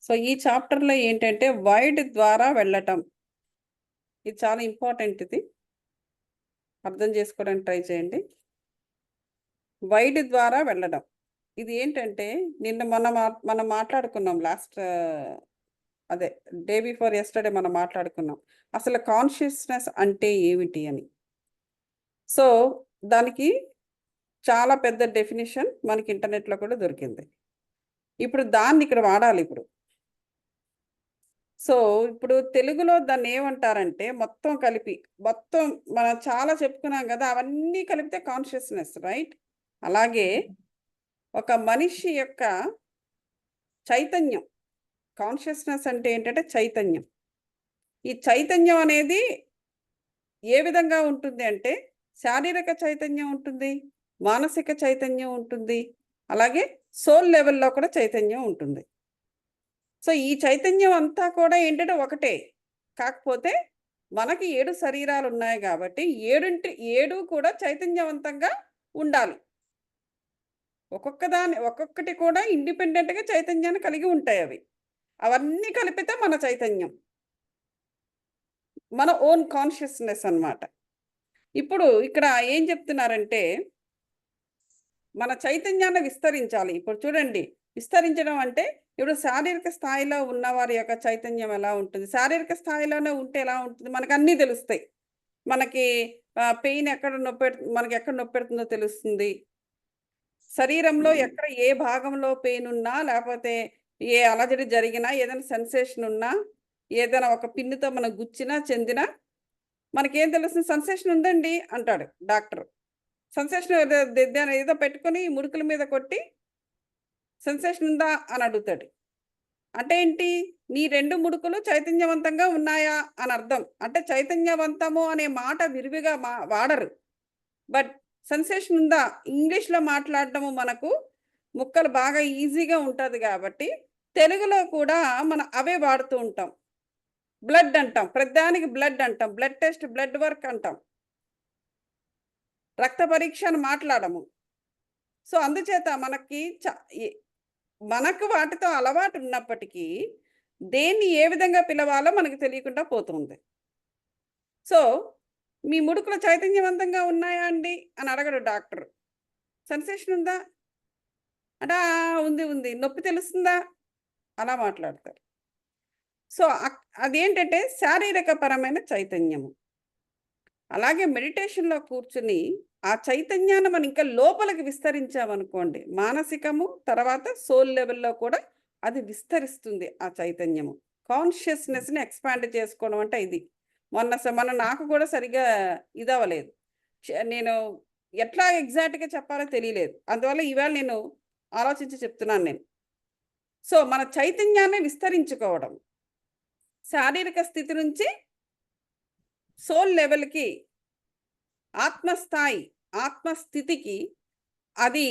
So ఈ చాప్టర్లో ఏంటంటే వైడ్ ద్వారా వెళ్ళటం. ఇది చాలా ఇంపార్టెంట్. ఇది అర్థం చేసుకోవడానికి ట్రై చేయండి. వైడ్ ద్వారా వెళ్ళడం ఇది ఏంటంటే నిన్న మనం మాట్లాడుకున్నాం లాస్ట్ అదే డే బిఫోర్ ఎస్టర్డే మనం మాట్లాడుకున్నాం అసలు కాన్షియస్నెస్ అంటే ఏమిటి అని. సో దానికి చాలా పెద్ద డెఫినేషన్ మనకి ఇంటర్నెట్లో కూడా దొరికింది. ఇప్పుడు దాన్ని ఇక్కడ వాడాలి ఇప్పుడు. సో ఇప్పుడు తెలుగులో దాన్ని ఏమంటారంటే మొత్తం కలిపి మొత్తం మనం చాలా చెప్పుకున్నాం కదా, అవన్నీ కలిపితే కాన్షియస్నెస్, రైట్? అలాగే ఒక మనిషి యొక్క చైతన్యం, కాన్షియస్నెస్ అంటే ఏంటంటే చైతన్యం. ఈ చైతన్యం అనేది ఏ విధంగా ఉంటుంది అంటే శారీరక చైతన్యం ఉంటుంది, మానసిక చైతన్యం ఉంటుంది, అలాగే సోల్ లెవెల్లో కూడా చైతన్యం ఉంటుంది. సో ఈ చైతన్యం అంతా కూడా ఏంటంటే ఒకటే, కాకపోతే మనకి 7 శరీరాలు ఉన్నాయి కాబట్టి 7 కూడా చైతన్యవంతంగా ఉండాలి. ఒక్కొక్కటి కూడా ఇండిపెండెంట్గా చైతన్యాన్ని కలిగి ఉంటాయి. అవన్నీ కలిపితే మన చైతన్యం, మన ఓన్ కాన్షియస్నెస్ అన్నమాట. ఇప్పుడు ఇక్కడ ఏం చెప్తున్నారంటే మన చైతన్యాన్ని విస్తరించాలి. ఇప్పుడు చూడండి, విస్తరించడం అంటే ఇప్పుడు శారీరక స్థాయిలో ఉన్న వారి యొక్క చైతన్యం ఎలా ఉంటుంది, శారీరక స్థాయిలోనే ఉంటే ఎలా ఉంటుంది, మనకు అన్నీ తెలుస్తాయి. మనకి పెయిన్ ఎక్కడ మనకి ఎక్కడ నొప్పి పెడుతుందో తెలుస్తుంది. శరీరంలో ఎక్కడ ఏ భాగంలో పెయిన్ ఉన్నా, లేకపోతే ఏ అలజడి జరిగినా, ఏదైనా సెన్సేషన్ ఉన్నా, ఏదైనా ఒక పిన్నుతో మనం గుచ్చినా చెందినా మనకేం తెలుస్తుంది, సెన్సేషన్ ఉందండి అంటాడు డాక్టర్. సెన్సేషన్ ఏదో పెట్టుకొని ముడుకుల మీద కొట్టి సెన్సేషన్ ఉందా అని అడుగుతాడు. అంటే ఏంటి, నీ 2 ముడుకులు చైతన్యవంతంగా ఉన్నాయా అని అర్థం. అంటే చైతన్యవంతము అనే మాట విరివిగా వాడరు. బట్ సెన్సేషన్ ఉందా, ఇంగ్లీష్లో మాట్లాడటము మనకు ముక్కలు బాగా ఈజీగా ఉంటుంది కాబట్టి తెలుగులో కూడా మనం అవే వాడుతూ ఉంటాం. బ్లడ్ అంటాం, ప్రతిదానికి బ్లడ్ అంటాం, బ్లడ్ టెస్ట్, బ్లడ్ వర్క్ అంటాం, రక్త పరీక్ష అని మాట్లాడము. సో అందుచేత మనకు వాటితో అలవాటు ఉన్నప్పటికీ దేన్ని ఏ విధంగా పిలవాలో మనకు తెలియకుండా పోతుంది. సో మీ ముడుకులు చైతన్యవంతంగా ఉన్నాయా అండి అని అడగడు డాక్టర్. సెన్సేషన్ ఉందా అంటే ఉంది ఉంది, నొప్పి తెలుస్తుందా అలా మాట్లాడతారు. సో అదేంటంటే శారీరక పరమైన చైతన్యము. అలాగే మెడిటేషన్లో కూర్చుని ఆ చైతన్యాన్ని మనం ఇంకా లోపలికి విస్తరించామనుకోండి, మానసికము తర్వాత సోల్ లెవెల్లో కూడా అది విస్తరిస్తుంది. ఆ చైతన్యము కాన్షియస్నెస్ని ఎక్స్పాండ్ చేసుకోవడం అంటే ఇది. మొన్న నాకు కూడా సరిగ్గా ఇదవ్వలేదు, నేను ఎట్లా ఎగ్జాక్ట్గా చెప్పాలో తెలియలేదు. అందువల్ల ఈవేళ నేను ఆలోచించి చెప్తున్నాను నేను. సో మన చైతన్యాన్ని విస్తరించుకోవడం, శారీరక స్థితి నుంచి సోల్ లెవెల్కి, ఆత్మస్థాయి, ఆత్మస్థితికి. అది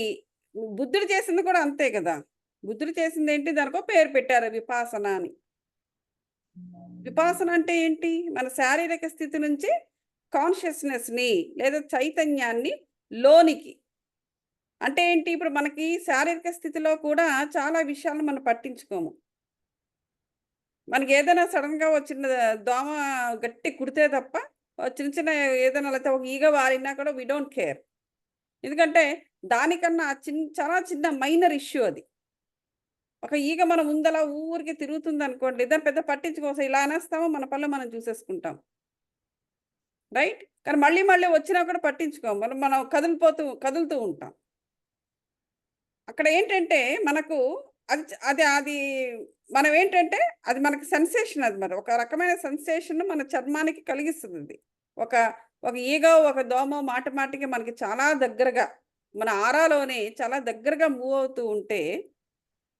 బుద్ధుడు చేసింది కూడా అంతే కదా. బుద్ధుడు చేసింది ఏంటి, దానికో పేరు పెట్టారు విపాసన అని. విపాసన అంటే ఏంటి, మన శారీరక స్థితి నుంచి కాన్షియస్నెస్ని లేదా చైతన్యాన్ని లోనికి. అంటే ఏంటి, ఇప్పుడు మనకి శారీరక స్థితిలో కూడా చాలా విషయాలను మనం పట్టించుకోము. మనకి ఏదైనా సడన్గా వచ్చిన దోమ గట్టి కుడితే తప్ప చిన్న చిన్న ఏదైనా లేకపోతే ఒక ఈగ వారినా కూడా వీ డోంట్ కేర్. ఎందుకంటే దానికన్నా చాలా చిన్న మైనర్ ఇష్యూ అది. ఒక ఈగ మన ముందలా ఊరికి తిరుగుతుంది అనుకోండి, దాన్ని పెద్ద పట్టించుకోసం ఇలా అనేస్తామో మన పనులు మనం చూసేసుకుంటాం, రైట్? కానీ మళ్ళీ మళ్ళీ వచ్చినా కూడా పట్టించుకోం, మనం కదులుతూ ఉంటాం. అక్కడ ఏంటంటే మనకు అది అది అది మనం ఏంటంటే అది మనకి సెన్సేషన్, అది మరి ఒక రకమైన సెన్సేషన్ మన చర్మానికి కలిగిస్తుంది. అది ఒక ఒక ఈగ ఒక దోమ మాటికి మనకి చాలా దగ్గరగా మన ఆరాలోనే చాలా దగ్గరగా మూవ్ అవుతూ ఉంటే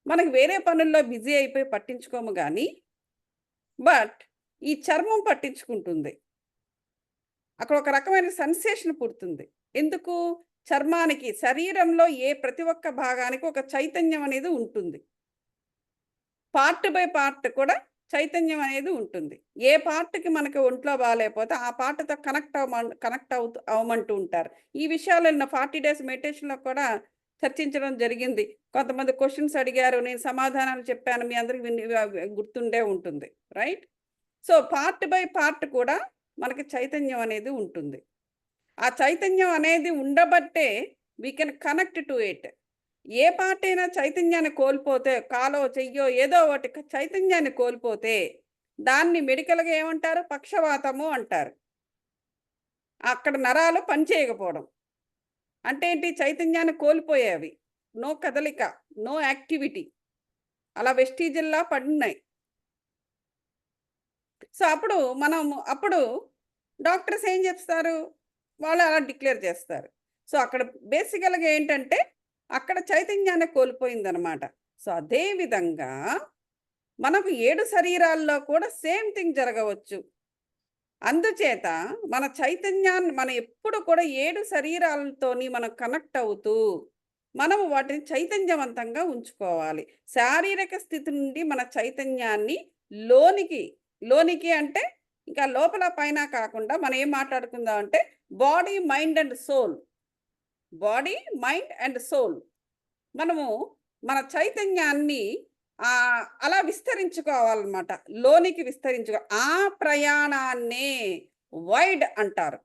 మనకి వేరే పనుల్లో బిజీ అయిపోయి పట్టించుకోము. కానీ బట్ ఈ చర్మం పట్టించుకుంటుంది. అక్కడ ఒక రకమైన సెన్సేషన్ పుడుతుంది. ఎందుకు, చర్మానికి శరీరంలో ప్రతి ఒక్క భాగానికి ఒక చైతన్యం అనేది ఉంటుంది. పార్ట్ బై పార్ట్ కూడా చైతన్యం అనేది ఉంటుంది. ఏ పార్ట్కి మనకి ఒంట్లో బాగాలేకపోతే ఆ పార్ట్తో కనెక్ట్ అవ్వమంటూ ఉంటారు. ఈ విషయాలు 40 డేస్ మెడిటేషన్లో కూడా చర్చించడం జరిగింది. కొంతమంది క్వెషన్స్ అడిగారు. నేను సమాధానాలు చెప్పాను. మీ అందరికి గుర్తుండే ఉంటుంది. Right? So, part by part కూడా మనకి చైతన్యం అనేది ఉంటుంది. ఆ చైతన్యం అనేది ఉండబట్టే we can connect to it. ఏ పార్ట్ అయినా చైతన్యాన్ని కోల్పోతే, కాలో, చెయ్యో ఏదో ఒకటి చైతన్యాన్ని కోల్పోతే దాన్ని మెడికల్‌గా ఏమంటారు? పక్షవాతము అంటారు. అక్కడ నరాలు పనిచేయకపోవడం. అంటే ఏంటి? చైతన్యాన్ని కోల్పోయేవి. నో కదలిక, నో యాక్టివిటీ. అలా వెస్టీజిల్లా పడున్నాయి. సో, అప్పుడు డాక్టర్స్ ఏం చెప్తారు? వాళ్ళు అలా డిక్లేర్ చేస్తారు. సో, అక్కడ బేసికల్‌గా ఏంటంటే, అక్కడ చైతన్యాన్ని కోల్పోయిందనమాట. సో, అదే విధంగా మనకు 7 శరీరాల్లో కూడా సేమ్ థింగ్ జరగవచ్చు. అందుచేత మన చైతన్యాన్ని మనం ఎప్పుడు కూడా 7 శరీరాలతోని మనం కనెక్ట్ అవుతూ, మనము వాటిని చైతన్యవంతంగా ఉంచుకోవాలి. శారీరక స్థితి నుండి మన చైతన్యాన్ని లోనికి, లోనికి అంటే ఇంకా లోపల పైన కాకుండా మనం ఏం మాట్లాడుకుందాం అంటే body, mind and soul. Body, mind and soul. మనము మన చైతన్యాన్ని అలా విస్తరించుకోవాలన్నమాట. లోనికి ఆ ప్రయాణాన్నే వైడ్ అంటారు.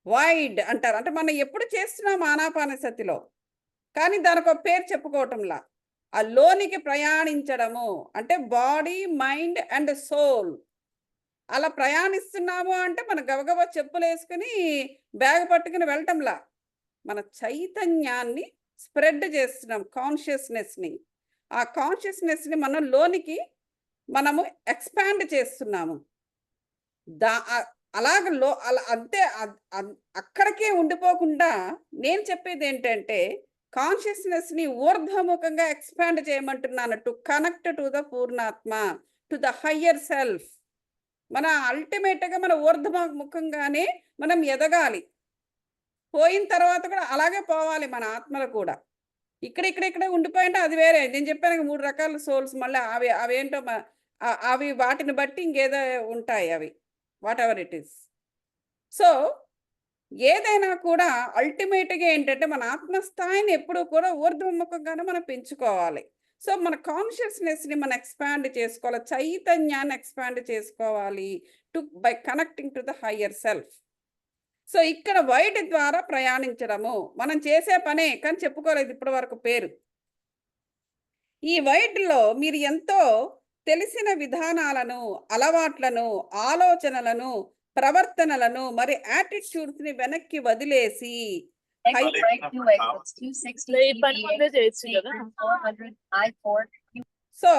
వైడ్ అంటారు. అంటే మనం ఎప్పుడు చేస్తున్నాం ఆనాపానసతిలో. కానీ దానికో పేరు చెప్పుకోవటంలా. ఆ లోనికి ప్రయాణించడము అంటే బాడీ, మైండ్ అండ్ సోల్. అలా ప్రయాణిస్తున్నాము అంటే మనం గబగబా చెప్పులేసుకొని బ్యాగ్ పట్టుకుని వెళ్ళటంలా. మన చైతన్యాన్ని స్ప్రెడ్ చేస్తున్నాం కాన్షియస్‌నెస్‌ని. ఆ కాన్షియస్‌నెస్‌ని మనం లోనికి మనము ఎక్స్‌పాండ్ చేస్తున్నాము. దా ఆహ్, అలాగ అంతే అక్కడికే ఉండిపోకుండా నేను చెప్పేదేంటంటే కాన్షియస్‌నెస్‌ని ఊర్ధ్వముఖంగా ఎక్స్‌పాండ్ చేయమంటున్నాను. టు కనెక్ట్ టు ద పూర్ణాత్మ, టు ద హయ్యర్ సెల్ఫ్. మన అల్టిమేట్‌గా మన ఊర్ధ్వముఖంగానే మనం ఎదగాలి. పోయిన తర్వాత కూడా అలాగే పోవాలి మన ఆత్మలు కూడా. ఇక్కడే ఉండిపోయింటే అది వేరే. నేను చెప్పానుగా 3 రకాల సోల్స్ మళ్ళీ అవేంటో అవి వాటిని బట్టి ఇంకేదో ఉంటాయి అవి. Whatever it is. సో, ఏదైనా కూడా అల్టిమేట్‌గా ఏంటంటే మన ఆత్మస్థాయిని ఎప్పుడూ కూడా ఊర్ధ్వముఖంగానే మనం పెంచుకోవాలి. సో, మన కాన్షియస్‌నెస్‌ని మనం ఎక్స్‌పాండ్ చేసుకోవాలి. చైతన్యాన్ని ఎక్స్‌పాండ్ చేసుకోవాలి. By connecting to the higher self. So, ఇక్కడ వైడ్ ద్వారా ప్రయాణించడము. మనం చేసే పనే కానీ చెప్పుకోలేదు ఇప్పటి వరకు పేరు. ఈ వైడ్‌లో మీరు ఎంతో తెలిసిన విధానాలను, అలవాట్లను, ఆలోచనలను, ప్రవర్తనలను మరి యాటిట్యూడ్స్‌ని వెనక్కి వదిలేసి హై ఈ పని ముందే చేయొచ్చు కదా. సో,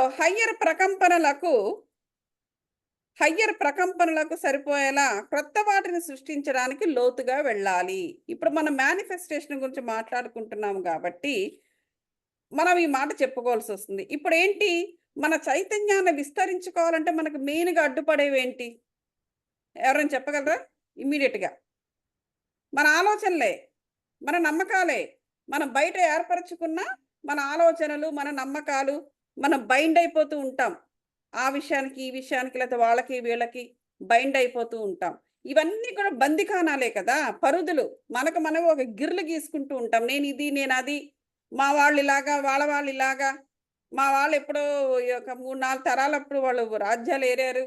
హయ్యర్ ప్రకంపనలకు సరిపోయేలా క్రొత్త వాటిని సృష్టించడానికి లోతుగా వెళ్ళాలి. ఇప్పుడు మనం మేనిఫెస్టేషన్ గురించి మాట్లాడుకుంటున్నాము కాబట్టి మనం ఈ మాట చెప్పుకోవాల్సొస్తుంది. ఇప్పుడేంటి మన చైతన్యాన్ని విస్తరించుకోవాలంటే మనకు మెయిన్‌గా అడ్డుపడేవేంటి? ఎవరైనా చెప్పగలరా? ఇమ్మీడియేట్‌గా. మన ఆలోచనలే, మన నమ్మకాలే. మనం బయట ఏర్పరచుకున్న మన ఆలోచనలు, మన నమ్మకాలు, మనం బైండ్ అయిపోతూ ఉంటాం. ఆ విషయానికి, ఈ విషయానికి లేతే వాళ్ళకి, వీళ్ళకి బైండ్ అయిపోతూ ఉంటాం. ఇవన్నీ కూడా బందిఖానాలే కదా! పరుదులు. మనకు మనం ఒక గిర్లు గీసుకుంటూ ఉంటాం. నేనిది, నేనది, మా వాళ్ళిలాగా, వాళ్ళ వాళ్ళిలాగా, మా వాళ్ళెప్పుడో ఒక 3, 4 తరాలప్పుడు వాళ్ళు రాజ్యాలేరారు.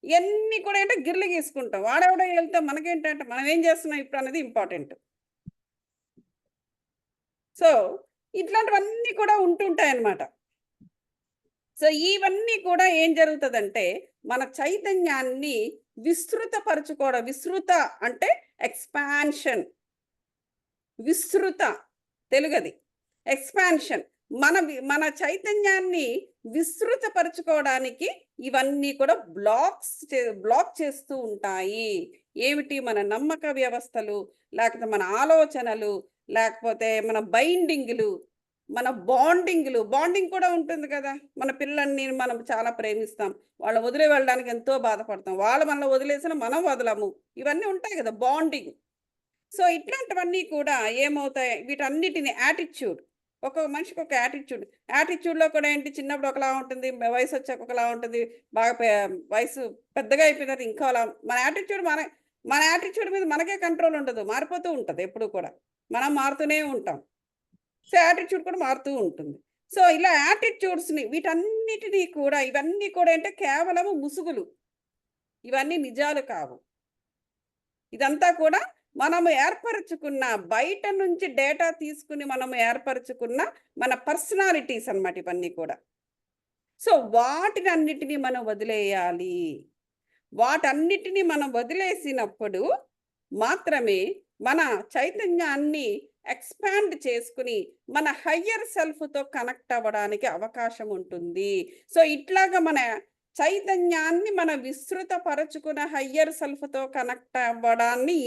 ఇయన్నీ కూడా ఏంటంటే గిర్లు గీసుకుంటాం. వాడెవడో ఏలితే మనకేంటంటే మనం ఏం చేస్తున్నాం ఇప్పుడన్నది ఇంపార్టెంట్. సో, ఇట్లాంటివన్నీ కూడా ఉంటుంటాయన్నమాట. సో, ఇవన్నీ కూడా ఏం జరుగుతదంటే, మన చైతన్యాన్ని విస్తృత అంటే ఎక్స్‌పాన్షన్. విస్తృత తెలుగది. ఎక్స్‌పాన్షన్. మన చైతన్యాన్ని విస్తృతపరుచుకోవడానికి ఇవన్నీ కూడా బ్లాక్ చేస్తూ ఉంటాయి. ఏమిటి? మన నమ్మక వ్యవస్థలు, లేకపోతే మన ఆలోచనలు, లేకపోతే మన బైండింగులు, మన బాండింగ్ కూడా ఉంటుంది కదా! మన పిల్లల్ని మనం చాలా ప్రేమిస్తాం. వాళ్ళని వదిలి వెళ్ళడానికి ఎంతో బాధపడతాం. వాళ్ళు మనల్ని వదిలేసినా మనం వదలము. ఇవన్నీ ఉంటాయి కదా! బాండింగ్. సో, ఇట్లాంటివన్నీ కూడా ఏమవుతాయి? వీటన్నిటిని యాటిట్యూడ్. ఒక్కొక్క మనిషికి ఒక యాటిట్యూడ్‌లో కూడా ఏంటి చిన్నప్పుడు ఒకలా ఉంటుంది. వయసొచ్చాక ఒకలా ఉంటుంది. బాగా వయసు పెద్దగా అయిపోయిన తర్వాత ఇంకోలా మన యాటిట్యూడ్ మీద మనకే కంట్రోల్ ఉండదు. మారిపోతూ ఉంటది ఎప్పుడు కూడా. మనం మారుతూనే ఉంటాం. సో యాటిట్యూడ్ కూడా మారుతూ ఉంటుంది. సో ఇలా యాటిట్యూడ్స్ని వీటన్నిటినీ కూడా ఇవన్నీ కూడా అంటే కేవలం ముసుగులు, ఇవన్నీ నిజాలు కావు. ఇదంతా కూడా మనము ఏర్పరచుకున్న బయట నుంచి డేటా తీసుకుని మనం ఏర్పరచుకున్న మన పర్సనాలిటీస్ అన్నమాట ఇవన్నీ కూడా. సో వాటినన్నిటినీ మనం వదిలేయాలి. వాటన్నిటినీ మనం వదిలేసినప్పుడు మాత్రమే మన చైతన్యాన్ని ఎక్స్పాండ్ చేసుకుని మన హయ్యర్ సెల్ఫ్తో కనెక్ట్ అవ్వడానికి అవకాశం ఉంటుంది. సో ఇట్లాగా మన చైతన్యాన్ని మన విస్తృతపరచుకున్న హయ్యర్ సెల్ఫ్తో కనెక్ట్ అవ్వడాన్ని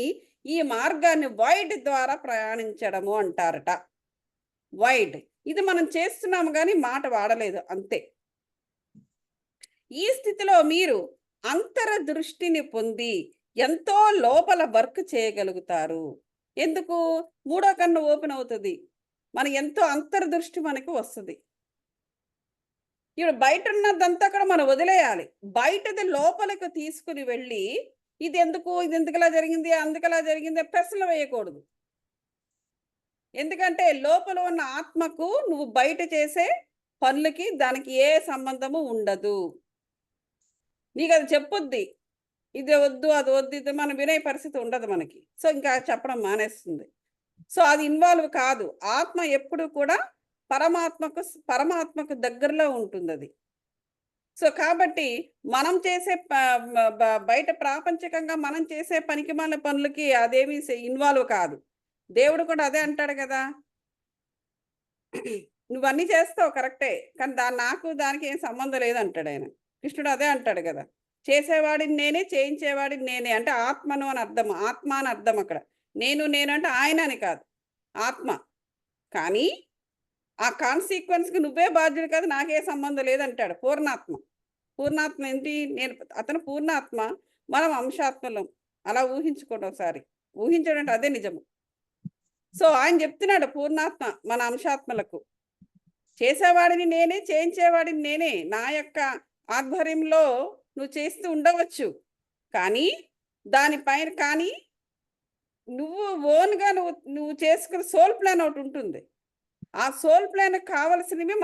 ఈ మార్గాన్ని వైడ్ ద్వారా ప్రయాణించడము అంటారట. వైడ్ ఇది మనం చేస్తున్నాము కానీ మాట వాడలేదు అంతే. ఈ స్థితిలో మీరు అంతరదృష్టిని పొంది ఎంతో లోపల వర్క్ చేయగలుగుతారు. ఎందుకు? మూడో కన్ను ఓపెన్ అవుతుంది. మన ఎంతో అంతర్దృష్టి మనకు వస్తుంది. ఇప్పుడు బయట ఉన్నదంతా కూడా మనం వదిలేయాలి. బయటది లోపలికి తీసుకుని వెళ్ళి ఇది ఎందుకు ఇలా జరిగింది అందుకలా జరిగింది ప్రశ్నలు వేయకూడదు. ఎందుకంటే లోపల ఉన్న ఆత్మకు నువ్వు బయట చేసే పనులకి దానికి ఏ సంబంధము ఉండదు. నీకు అది చెప్పుద్ది, ఇది వద్దు అది వద్దు, ఇది మనం వినే పరిస్థితి ఉండదు మనకి. సో ఇంకా చెప్పడం మానేస్తుంది. సో అది ఇన్వాల్వ్ కాదు. ఆత్మ ఎప్పుడు కూడా పరమాత్మకు దగ్గరలో ఉంటుంది అది. సో కాబట్టి మనం చేసే బయట ప్రాపంచికంగా మనం చేసే పనికిమాలిన పనులకి అదేమీ ఇన్వాల్వ్ కాదు. దేవుడు కూడా అదే అంటాడు కదా, నువ్వన్నీ చేస్తావు కరెక్టే కానీ దానికి ఏం సంబంధం లేదంటాడు ఆయన. కృష్ణుడు అదే అంటాడు కదా, చేసేవాడిని నేనే చేయించేవాడిని నేనే అంటే ఆత్మను అని అర్థం. ఆత్మ అని అర్థం అక్కడ. నేను అంటే ఆయన అని కాదు, ఆత్మ. కానీ ఆ కాన్సిక్వెన్స్కి నువ్వే బాధ్యుడు కాదు, నాకే సంబంధం లేదంటాడు పూర్ణాత్మ. పూర్ణాత్మ ఏంటి? అతను పూర్ణాత్మ, మనం అంశాత్మలం. అలా ఊహించుకోండి ఒకసారి. ఊహించడం అంటే అదే నిజము. సో ఆయన చెప్తున్నాడు పూర్ణాత్మ మన అంశాత్మలకు, చేసేవాడిని నేనే చేయించేవాడిని నేనే. నా యొక్క ఆధ్వర్యంలో నువ్వు చేస్తూ ఉండవచ్చు కానీ దానిపైన కానీ నువ్వు ఓన్గా నువ్వు చేసుకున్న సోల్ ప్లాన్ ఒకటి ఉంటుంది. ఆ సోల్ ప్లాన్ కావాల్సినవి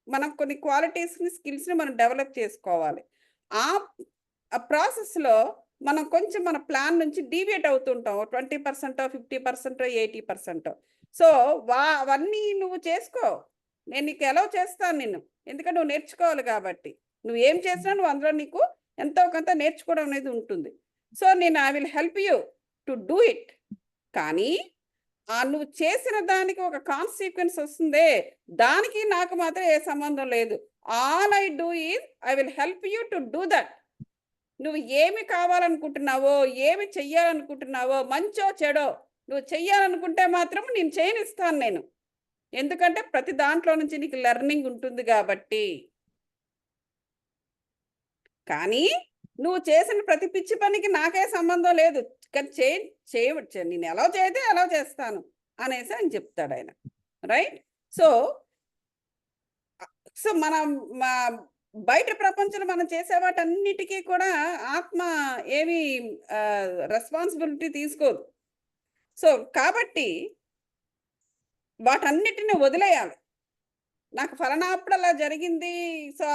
మనం కొన్ని క్వాలిటీస్ని స్కిల్స్ని మనం డెవలప్ చేసుకోవాలి. ఆ ప్రాసెస్లో మనం కొంచెం మన ప్లాన్ నుంచి డీవియేట్ అవుతుంటాం. 20%, 50%, 80%. సో అవన్నీ నువ్వు చేసుకో. నేను నీకు ఎలా చేస్తాను నిన్ను, ఎందుకంటే నువ్వు నేర్చుకోవాలి కాబట్టి. నువ్వు ఏం చేసినా నువ్వు అందులో నీకు ఎంతో కొంత నేర్చుకోవడం అనేది ఉంటుంది. So I will help you to do it. కానీ నువ్వు చేసిన దానికి ఒక కాన్సిక్వెన్స్ వస్తుందే, దానికి నాకు మాత్రం ఏ సంబంధం లేదు. All I do is I will help you to do that. నువ్వు ఏమి కావాలనుకుంటున్నావో, ఏమి చెయ్యాలనుకుంటున్నావో, మంచో చెడో నువ్వు చెయ్యాలనుకుంటే మాత్రం నేను చేయనిస్తాను నేను. ఎందుకంటే ప్రతి దాంట్లో నుంచి నీకు లెర్నింగ్ ఉంటుంది కాబట్టి. కానీ నువ్వు చేసిన ప్రతి పిచ్చి పనికి నాకే సంబంధం లేదు, కానీ చేయవచ్చు, నేను ఎలా చేస్తే ఎలా చేస్తాను అనేసి ఆయన చెప్తాడు ఆయన. రైట్? సో మనం బయట ప్రపంచంలో మనం చేసే వాటన్నిటికీ కూడా ఆత్మ ఏమి రెస్పాన్సిబిలిటీ తీసుకోదు. సో కాబట్టి వాటన్నిటిని వదిలేయాలి. నాకు ఫలానాప్పుడు అలా జరిగింది, సో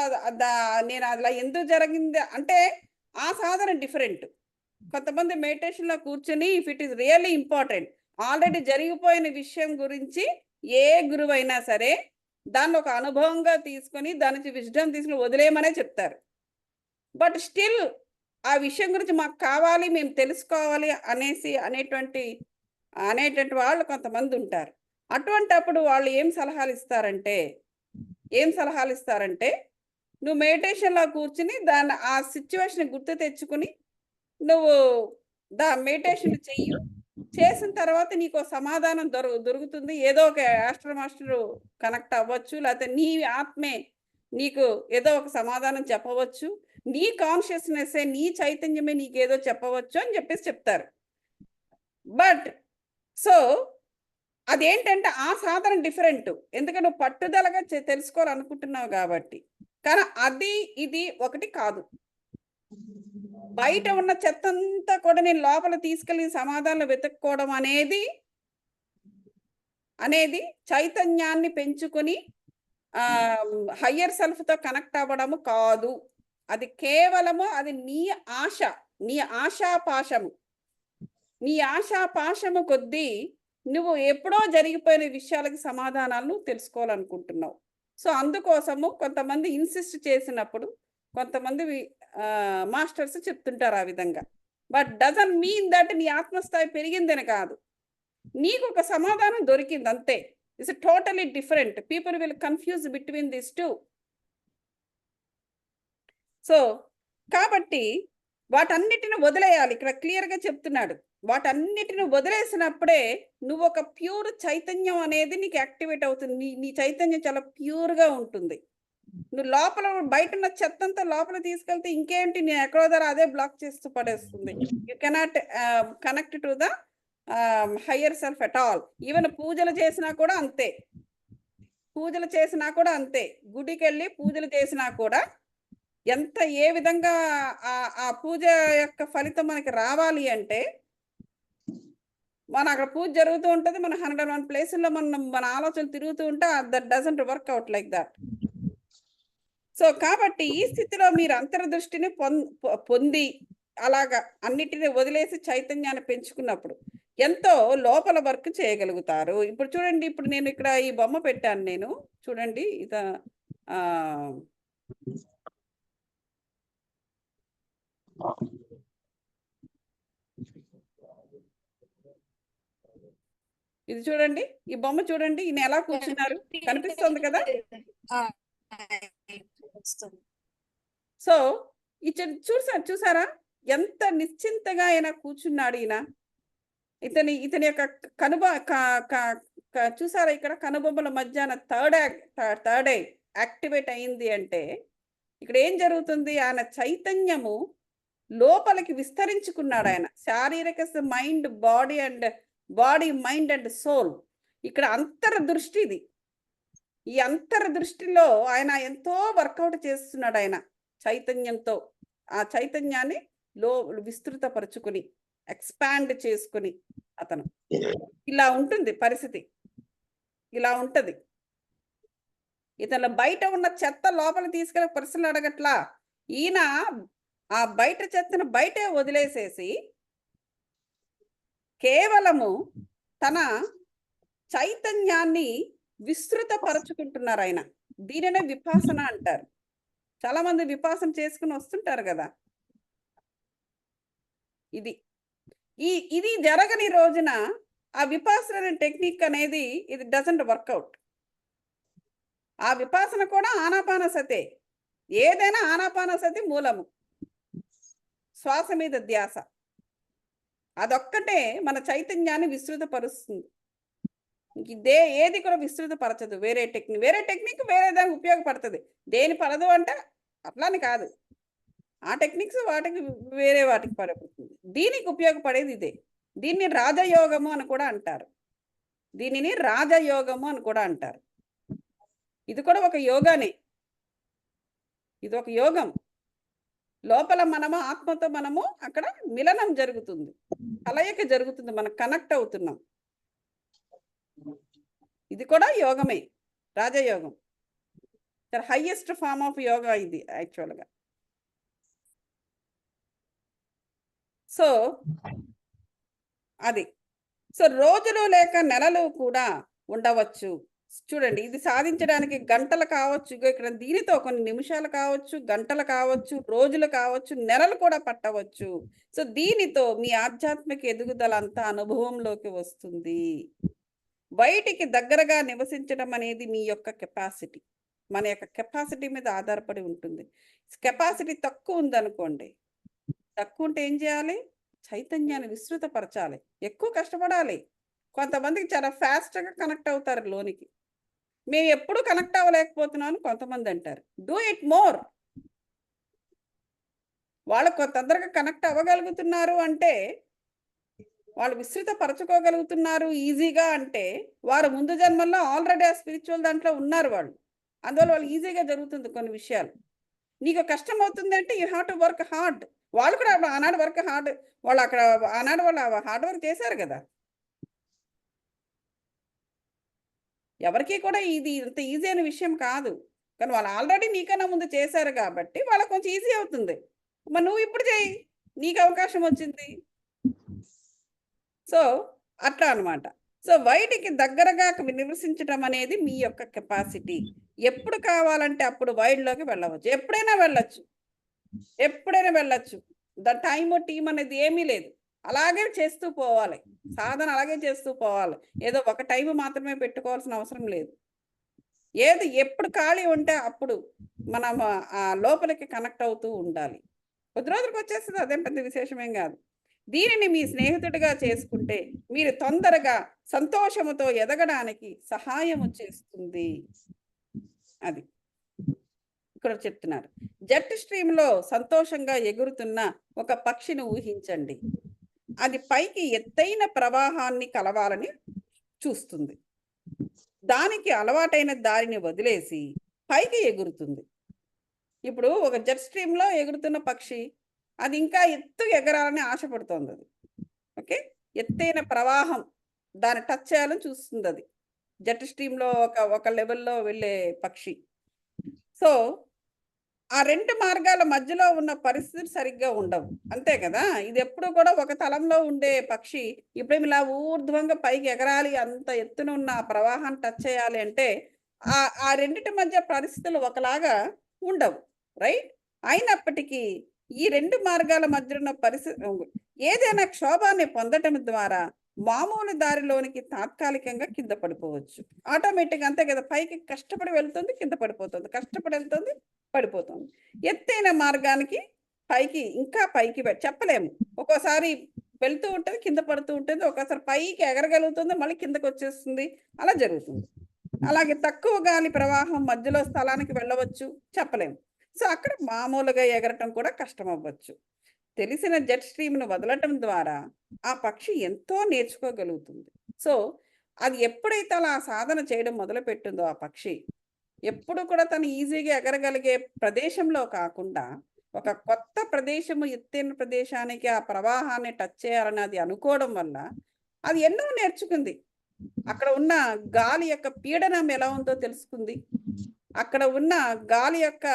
నేను అలా ఎందుకు జరిగింది అంటే ఆ సాధన డిఫరెంట్. కొంతమంది మెడిటేషన్లో కూర్చొని if it is really important, already జరిగిపోయిన విషయం గురించి ఏ గురువు అయినా సరే దాన్ని ఒక అనుభవంగా తీసుకొని దాని నుంచి విజ్డమ్ తీసుకుని వదిలేయమనే చెప్తారు. బట్ స్టిల్ ఆ విషయం గురించి మాకు కావాలి, మేము తెలుసుకోవాలి అనేటువంటి వాళ్ళు కొంతమంది ఉంటారు. అటువంటప్పుడు వాళ్ళు ఏం సలహాలు ఇస్తారంటే నువ్వు మెడిటేషన్లో కూర్చుని ఆ సిచ్యువేషన్ గుర్తు తెచ్చుకుని నువ్వు మెడిటేషన్ చెయ్యి. చేసిన తర్వాత నీకు సమాధానం దొరుకుతుంది. ఏదో ఒక ఆస్ట్రల్ మాస్టర్ కనెక్ట్ అవ్వచ్చు, లేకపోతే నీ ఆత్మే నీకు ఏదో ఒక సమాధానం చెప్పవచ్చు, నీ కాన్షియస్నెస్సే, నీ చైతన్యమే నీకేదో చెప్పవచ్చు అని చెప్తారు. బట్ సో అదేంటంటే ఆ సాధన డిఫరెంట్. ఎందుకంటే నువ్వు పట్టుదలగా తెలుసుకోవాలనుకుంటున్నావు కాబట్టి. కానీ అది ఇది ఒకటి కాదు. బయట ఉన్న చెత్తంతా కూడా నేను లోపల తీసుకెళ్ళి సమాధానాలు వెతుక్కోవడం అనేది అనేది చైతన్యాన్ని పెంచుకొని హయ్యర్ సెల్ఫ్తో కనెక్ట్ అవ్వడము కాదు. అది కేవలము అది నీ ఆశ, నీ ఆశాపాశము, నీ ఆశాపాశము కొద్దీ నువ్వు ఎప్పుడో జరిగిపోయిన విషయాలకి సమాధానాలను తెలుసుకోవాలనుకుంటున్నావు. సో అందుకోసము కొంతమంది ఇన్సిస్ట్ చేసినప్పుడు కొంతమంది మాస్టర్స్ చెప్తుంటారు ఆ విధంగా. బట్ డజంట్ మీన్ దట్ నీ ఆత్మస్థాయి పెరిగిందని కాదు, నీకు ఒక సమాధానం దొరికింది అంతే. It's totally different. People will confuse between this two. So కాబట్టి వాటన్నిటిని వదిలేయాలి. ఇక్కడ క్లియర్గా చెప్తున్నాడు, వాటన్నిటిని వదిలేసినప్పుడే నువ్వు ఒక ప్యూర్ చైతన్యం అనేది నీకు యాక్టివేట్ అవుతుంది. నీ చైతన్యం చాలా ప్యూర్గా ఉంటుంది. నువ్వు లోపల బయట ఉన్న చెత్తంతా లోపల తీసుకెళ్తే ఇంకేంటి, నేను ఎక్కడో ధర అదే బ్లాక్ చేస్తూ పడేస్తుంది. You cannot connect to the higher self at all. Even పూజలు చేసినా కూడా అంతే, పూజలు చేసినా కూడా అంతే. గుడికి వెళ్ళి పూజలు చేసినా కూడా ఎంత ఏ విధంగా ఆ పూజ యొక్క ఫలితం మనకి రావాలి అంటే, మన అక్కడ పూజ జరుగుతూ ఉంటుంది, మన 101 ప్లేసుల్లో మన ఆలోచనలు తిరుగుతూ ఉంటే that doesn't work out like that. So కాబట్టి ఈ స్థితిలో మీరు అంతర్దృష్టిని పొంది అలాగా అన్నిటిని వదిలేసి చైతన్యాన్ని పెంచుకున్నప్పుడు ఎంతో లోపల వర్క్ చేయగలుగుతారు. ఇప్పుడు చూడండి, ఇప్పుడు నేను ఇక్కడ ఈ బొమ్మ పెట్టాను, నేను చూడండి ఇది చూడండి, ఈ బొమ్మ చూడండి, ఈయన ఎలా కూర్చున్నారు, కనిపిస్తుంది కదా. సో చూసారా ఎంత నిశ్చింతగా ఆయన కూర్చున్నాడు. ఇతని యొక్క చూసారా ఇక్కడ కనుబొమ్మల మధ్యాహ్న థర్డ్ ఐ యాక్టివేట్ అయింది అంటే ఇక్కడ ఏం జరుగుతుంది, ఆయన చైతన్యము లోపలికి విస్తరించుకున్నాడు. ఆయన శారీరక mind body mind and soul. ఇక్కడ అంతర్దృష్టి, ఇది ఈ అంతర్దృష్టిలో ఆయన ఎంతో వర్కౌట్ చేస్తున్నాడు. ఆయన చైతన్యంతో ఆ చైతన్యాన్ని విస్తృతపరుచుకుని ఎక్స్పాండ్ చేసుకుని అతను ఇలా ఉంటుంది పరిస్థితి, ఇలా ఉంటది. ఇతను బయట ఉన్న చెత్త లోపల తీసుకెళ్ళి ప్రశ్నలు అడగట్లా. ఈయన ఆ బయట చెత్తను బయటే వదిలేసేసి కేవలము తన చైతన్యాన్ని విస్తృతపరచుకుంటున్నారు ఆయన. దీనినే విపాసన అంటారు. చాలా మంది విపాసన చేసుకుని వస్తుంటారు కదా. ఇది జరగని రోజున ఆ విపాసన టెక్నిక్ అనేది ఇది డజంట్ వర్కౌట్. ఆ విపాసన కూడా ఆనాపానసతే. ఏదైనా ఆనాపానసతి మూలము, శ్వాస మీద ధ్యాస. అదొక్కటే మన చైతన్యాన్ని విస్తృతపరుస్తుంది. ఏది కూడా విస్తృతపరచదు. వేరే టెక్నిక్ వేరే దానికి ఉపయోగపడుతుంది. దేని పడదు అంటే అట్లాని కాదు, ఆ టెక్నిక్స్ వాటికి వేరే వాటికి పడుతుంది. దీనికి ఉపయోగపడేది ఇదే. దీన్ని రాజయోగము అని కూడా అంటారు. ఇది కూడా ఒక యోగానే. ఇది ఒక యోగం. లోపల మనము ఆత్మతో మనము అక్కడ మిలనం జరుగుతుంది, కలయిక జరుగుతుంది, మనం కనెక్ట్ అవుతున్నాం. ఇది కూడా యోగమే, రాజయోగం. హైయెస్ట్ ఫార్మ్ ఆఫ్ యోగా ఇది యాక్చువల్గా. సో అది రోజులు లేక నెలలు కూడా ఉండవచ్చు. చూడండి, ఇది సాధించడానికి గంటలు కావచ్చు, ఇక్కడ దీనితో కొన్ని నిమిషాలు కావచ్చు, గంటలు కావచ్చు, రోజులు కావచ్చు, నెలలు కూడా పట్టవచ్చు. సో దీనితో మీ ఆధ్యాత్మిక ఎదుగుదల అంతా అనుభవంలోకి వస్తుంది. బయటికి దగ్గరగా నివసించడం అనేది మీ యొక్క కెపాసిటీ, మన యొక్క కెపాసిటీ మీద ఆధారపడి ఉంటుంది. కెపాసిటీ తక్కువ ఉందనుకోండి, తక్కువ ఉంటే ఏం చేయాలి, చైతన్యాన్ని విస్తృతపరచాలి, ఎక్కువ కష్టపడాలి. కొంతమందికి చాలా ఫాస్ట్గా కనెక్ట్ అవుతారు లోనికి. మేము ఎప్పుడు కనెక్ట్ అవ్వలేకపోతున్నాను కొంతమంది అంటారు. Do it more. వాళ్ళు తొందరగా కనెక్ట్ అవ్వగలుగుతున్నారు అంటే, వాళ్ళు విస్తృతపరచుకోగలుగుతున్నారు ఈజీగా అంటే, వారు ముందు జన్మల్లో ఆల్రెడీ ఆ స్పిరిచువల్ దాంట్లో ఉన్నారు వాళ్ళు. అందువల్ల వాళ్ళు ఈజీగా జరుగుతుంది కొన్ని విషయాలు. నీకు కష్టం అవుతుంది అంటే you have to work hard. వాళ్ళు కూడా ఆనాడు వర్క్ హార్డ్, వాళ్ళు అక్కడ ఆనాడు వాళ్ళు హార్డ్ వర్క్ చేశారు కదా. ఎవరికీ కూడా ఇది ఇంత ఈజీ అయిన విషయం కాదు. కానీ వాళ్ళు ఆల్రెడీ నీకన్నా ముందు చేశారు కాబట్టి వాళ్ళకి కొంచెం ఈజీ అవుతుంది. మరి నువ్వు ఇప్పుడు చెయ్యి. నీకు అవకాశం వచ్చింది. సో, అట్లా అన్నమాట. సో, వైడ్‌కి దగ్గరగా నివసించటం అనేది మీ యొక్క కెపాసిటీ. ఎప్పుడు కావాలంటే అప్పుడు వైడ్‌లోకి వెళ్ళవచ్చు. ఎప్పుడైనా వెళ్ళొచ్చు. ఎప్పుడైనా వెళ్ళొచ్చు. టైము, టీమ్ అనేది ఏమీ లేదు. అలాగే చేస్తూ పోవాలి. సాధన అలాగే చేస్తూ పోవాలి. ఏదో ఒక టైము మాత్రమే పెట్టుకోవాల్సిన అవసరం లేదు. ఏది ఎప్పుడు ఖాళీ ఉంటే అప్పుడు మనం లోపలికి కనెక్ట్ అవుతూ ఉండాలి. కొద్ది రోజులకొచ్చేస్తది. అదేం పెద్ద విశేషమేం గాదు. దీనిని మీ స్నేహితుడిగా చేసుకుంటే మీరు తొందరగా సంతోషముతో ఎదగడానికి సహాయము చేస్తుంది. అది. ఇక్కడ చెప్తున్నారు. జెట్ స్ట్రీమ్‌లో సంతోషంగా ఎగురుతున్న ఒక పక్షిని ఊహించండి. అది పైకి ఎత్తైన ప్రవాహాన్ని కలవాలని చూస్తుంది. దానికి అలవాటైన దారిని వదిలేసి పైకి ఎగురుతుంది. ఇప్పుడు ఒక జెట్ స్ట్రీమ్‌లో ఎగురుతున్న పక్షి అది ఇంకా ఎత్తుగా ఎగరాలని ఆశపడుతోందది. ఓకే. ఎత్తైన ప్రవాహం దాన్ని టచ్ చేయాలని చూస్తుందది. జెట్ స్ట్రీమ్‌లో ఒక లెవెల్‌లో వెళ్ళే పక్షి. సో, ఆ 2 మార్గాల మధ్యలో ఉన్న పరిస్థితులు సరిగ్గా ఉండవు. అంతే కదా! ఇదెప్పుడు కూడా ఒక తలంలో ఉండే పక్షి ఇప్పుడేమి ఇలా ఊర్ధ్వంగా పైకి ఎగరాలి, అంత ఎత్తున ఉన్న ఆ ప్రవాహాన్ని టచ్ చేయాలి అంటే ఆ రెండిటి మధ్య పరిస్థితులు ఒకలాగా ఉండవు. రైట్? అయినప్పటికీ ఈ 2 మార్గాల మధ్య ఉన్న ఏదైనా క్షోభాన్ని పొందటం ద్వారా మామూలు దారిలోనికి తాత్కాలికంగా కింద పడిపోవచ్చు. ఆటోమేటిక్‌గా అంతే కదా! పైకి కష్టపడి వెళ్తుంది, కింద పడిపోతుంది. కష్టపడి వెళ్తుంది, పడిపోతుంది. ఎత్తైన మార్గానికి పైకి ఇంకా పైకి చెప్పలేము. ఒక్కోసారి వెళ్తూ ఉంటది, కింద పడుతూ ఉంటుంది. ఒక్కోసారి పైకి ఎగరగలుగుతుంది, మళ్ళీ కిందకొచ్చేస్తుంది. అలా జరుగుతుంది. అలాగే తక్కువ గాలి ప్రవాహం మధ్యలో స్థలానికి వెళ్ళవచ్చు, చెప్పలేము. సో, అక్కడ మామూలుగా ఎగరటం కూడా కష్టమవ్వచ్చు. తెలిసిన జెట్ స్ట్రీమ్‌ను వదలటం ద్వారా ఆ పక్షి ఎంతో నేర్చుకోగలుగుతుంది. సో, అది ఎప్పుడైతే అలా సాధన చేయడం మొదలుపెట్టిందో ఆ పక్షి, ఎప్పుడు కూడా తను ఈజీగా ఎగరగలిగే ప్రదేశంలో కాకుండా, ఒక కొత్త ప్రదేశము, ఎత్తైన ప్రదేశానికి ఆ ప్రవాహాన్ని టచ్ చేయాలని అది అనుకోవడం వల్ల, అది ఎన్నో నేర్చుకుంది. అక్కడ ఉన్న గాలి యొక్క పీడనం ఎలా ఉందో తెలుసుకుంది. అక్కడ ఉన్న గాలి యొక్క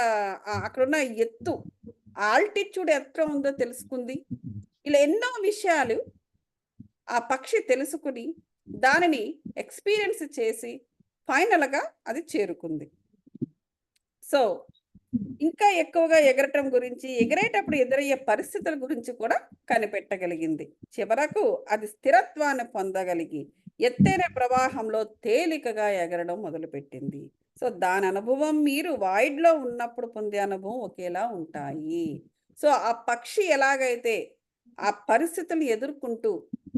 అక్కడున్న ఎత్తు, ఆల్టిట్యూడ్ ఎట్లా ఉందో తెలుసుకుంది. ఇలా ఎన్నో విషయాలు ఆ పక్షి తెలుసుకుని, దానిని ఎక్స్‌పీరియన్స్ చేసి, ఫైనల్‌గా అది చేరుకుంది. సో, ఇంకా ఎక్కువగా ఎగరటం గురించి, ఎగిరేటప్పుడు ఎదురయ్యే పరిస్థితుల గురించి కూడా కనిపెట్టగలిగింది. చివరకు అది స్థిరత్వాన్ని పొందగలిగి, ఎత్తైన ప్రవాహంలో తేలికగా ఎగరడం మొదలుపెట్టింది. సో, దాని అనుభవం మీరు వాయిడ్‌లో ఉన్నప్పుడు పొందే అనుభవం ఒకేలా ఉంటాయి. సో, ఆ పక్షి ఎలాగైతే ఆ పరిస్థితులను ఎదుర్కొంటూ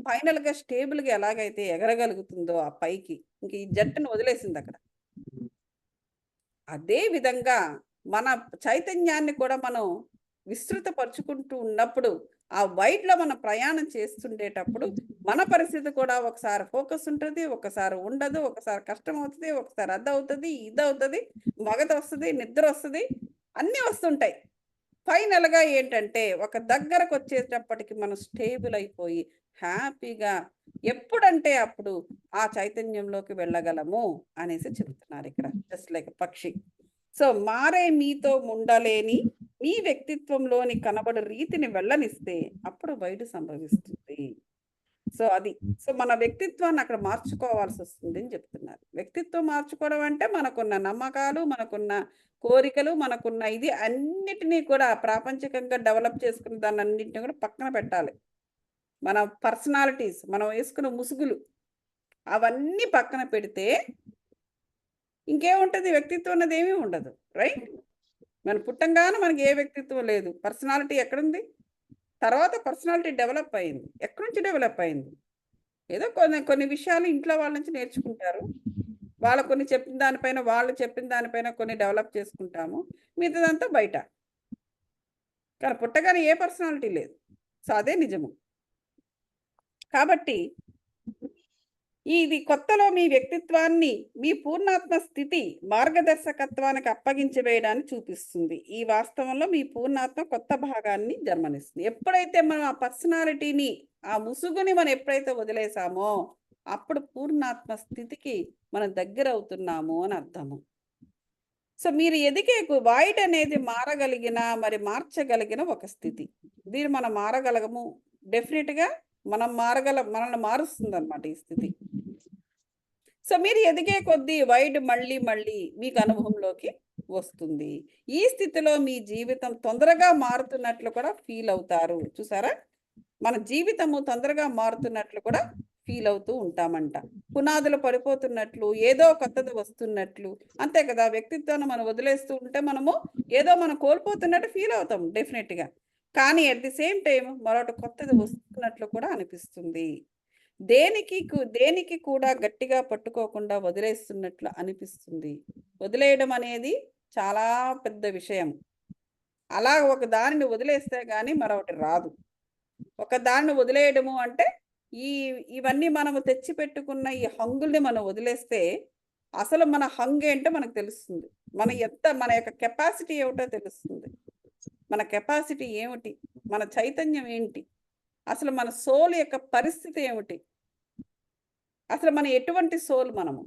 ఫైనల్‌గా స్టేబుల్‌గా ఎలాగైతే ఎగరగలుగుతుందో ఆ పైకి, ఇంక ఈ జట్టును వదిలేసిందక్కడ. అదే విధంగా మన చైతన్యాన్ని కూడా మనం విస్తృతపరుచుకుంటూ ఉన్నప్పుడు, ఆ వైడ్‌లో మనం ప్రయాణం చేస్తుండేటప్పుడు, మన పరిస్థితి కూడా ఒకసారి ఫోకస్ ఉంటది, ఒకసారి ఉండదు, ఒకసారి కష్టమవుతది, ఒకసారి అదవుతది, ఇదవుతది, మగతొస్తది, నిద్రొస్తది, అన్నీ వస్తుంటాయి. ఫైనల్‌గా ఏంటంటే, ఒక దగ్గరకొచ్చేటప్పటికి మనం స్టేబుల్ అయిపోయి, హ్యాపీగా ఎప్పుడంటే అప్పుడు ఆ చైతన్యంలోకి వెళ్ళగలము అనేసి చెప్తున్నారిక్కడ. జస్ట్ లైక్ పక్షి. సో, మారే మీతో ఉండలేని మీ వ్యక్తిత్వంలోని కనబడు రీతిని వెళ్ళనిస్తే అప్పుడు వైడు సంభవిస్తుంది. సో, అది. సో, మన వ్యక్తిత్వాన్ని అక్కడ మార్చుకోవాల్సొస్తుంది అని చెప్తున్నారు. వ్యక్తిత్వం మార్చుకోవడం అంటే మనకున్న నమ్మకాలు, మనకున్న కోరికలు, మనకున్న ఇది అన్నిటిని కూడా ప్రాపంచికంగా డెవలప్ చేసుకున్న దాన్నన్నిటిని కూడా పక్కన పెట్టాలి. మన పర్సనాలిటీస్, మనం వేసుకున్న ముసుగులు అవన్నీ పక్కన పెడితే ఇంకేముంటది? వ్యక్తిత్వం అన్నది ఏమీ ఉండదు. రైట్? మనం పుట్టంగానే మనకి ఏ వ్యక్తిత్వం లేదు. పర్సనాలిటీ ఎక్కడుంది? తర్వాత పర్సనాలిటీ డెవలప్ అయింది. ఎక్కడి నుంచి డెవలప్ అయింది? ఏదో కొన్ని కొన్ని విషయాలు ఇంట్లో వాళ్ళ నుంచి నేర్చుకుంటారు. వాళ్ళు కొన్ని చెప్పిన దానిపైన, వాళ్ళు చెప్పిన దానిపైన కొన్ని డెవలప్ చేసుకుంటాము. మిగతాదంతా బయట. కానీ పుట్టగానే ఏ పర్సనాలిటీ లేదు. సో, అదే నిజము. కాబట్టి ఇది కొత్తలో మీ వ్యక్తిత్వాన్ని, మీ పూర్ణాత్మ స్థితి, మార్గదర్శకత్వానికి అప్పగించి వేయడాన్ని చూపిస్తుంది. ఈ వాస్తవంలో మీ పూర్ణాత్మ కొత్త భాగాన్ని జన్మనిస్తుంది. ఎప్పుడైతే మనం ఆ పర్సనాలిటీని, ఆ ముసుగుని మనం ఎప్పుడైతే వదిలేసామో, అప్పుడు పూర్ణాత్మ స్థితికి మనం దగ్గర అవుతున్నాము అని అర్థము. సో మీరు ఎదిగే వాయిడ్ అనేది మారగలిగిన మరి మార్చగలిగిన ఒక స్థితి. దీన్ని మనం మారగలగము. డెఫినెట్‌గా మనం మనల్ని మారుస్తుందన్నమాట ఈ స్థితి. సో మీరు ఎదిగే కొద్దీ వైడ్ మళ్ళీ మళ్ళీ మీకు అనుభవంలోకి వస్తుంది. ఈ స్థితిలో మీ జీవితం తొందరగా మారుతున్నట్లు కూడా ఫీల్ అవుతారు. చూసారా? మన జీవితము తొందరగా మారుతున్నట్లు కూడా ఫీల్ అవుతూ ఉంటామంట. పునాదులు పడిపోతున్నట్లు, ఏదో కొత్తది వస్తున్నట్లు. అంతే కదా! వ్యక్తిత్వాన్ని మనం వదిలేస్తూ ఉంటే మనము ఏదో మనం కోల్పోతున్నట్టు ఫీల్ అవుతాం డెఫినెట్‌గా. కానీ అట్ ది సేమ్ టైమ్ మరొకటి కొత్తది వస్తున్నట్లు కూడా అనిపిస్తుంది. దేనికి కూడా గట్టిగా పట్టుకోకుండా వదిలేస్తున్నట్లు అనిపిస్తుంది. వదిలేయడం అనేది చాలా పెద్ద విషయం. అలా ఒక దానిని వదిలేస్తే గాని మరొకటి రాదు. ఒక దాన్ని వదిలేయడము అంటే ఈ ఇవన్నీ మనము తెచ్చిపెట్టుకున్న ఈ హంగుల్ని మనం వదిలేస్తే అసలు మన హంగేంటో మనకు తెలుస్తుంది. మన యొక్క కెపాసిటీ ఏమిటో తెలుస్తుంది. మన కెపాసిటీ ఏమిటి? మన చైతన్యం ఏంటి? అసలు మన సోల్ యొక్క పరిస్థితి ఏమిటి? అసలు మనం ఎటువంటి సోల్ మనము?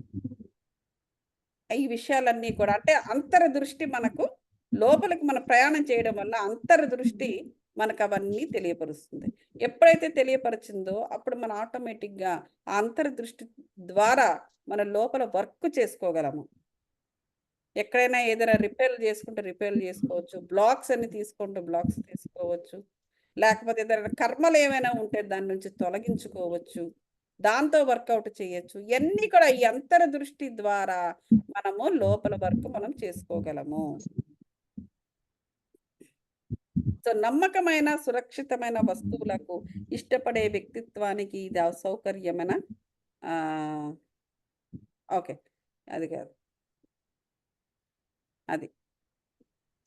ఈ విషయాలన్నీ కూడా అంటే అంతర్దృష్టి మనకు లోపలికి మన ప్రయాణం చేయడం వల్ల అంతర్దృష్టి మనకు అవన్నీ తెలియపరుస్తుంది. ఎప్పుడైతే తెలియపరిచిందో అప్పుడు మనం ఆటోమేటిక్‌గా ఆ అంతర్దృష్టి ద్వారా మన లోపల వర్క్ చేసుకోగలము. ఎక్కడైనా ఏదైనా రిపేర్లు చేసుకుంటే రిపేర్లు చేసుకోవచ్చు. బ్లాక్స్ అన్ని తీసుకుంటే బ్లాక్స్ తీసుకోవచ్చు. లేకపోతే ఏదైనా కర్మలు ఏమైనా ఉంటే దాని నుంచి తొలగించుకోవచ్చు. దాంతో వర్కౌట్ చేయొచ్చు. ఇయన్నీ కూడా ఈ అంతర్దృష్టి ద్వారా మనము లోపల వరకు మనం చేసుకోగలము. సో, నమ్మకమైన, సురక్షితమైన వస్తువులకు ఇష్టపడే వ్యక్తిత్వానికి ఇది అసౌకర్యమనా? ఆహ్, ఓకే. అది కాదు. అది.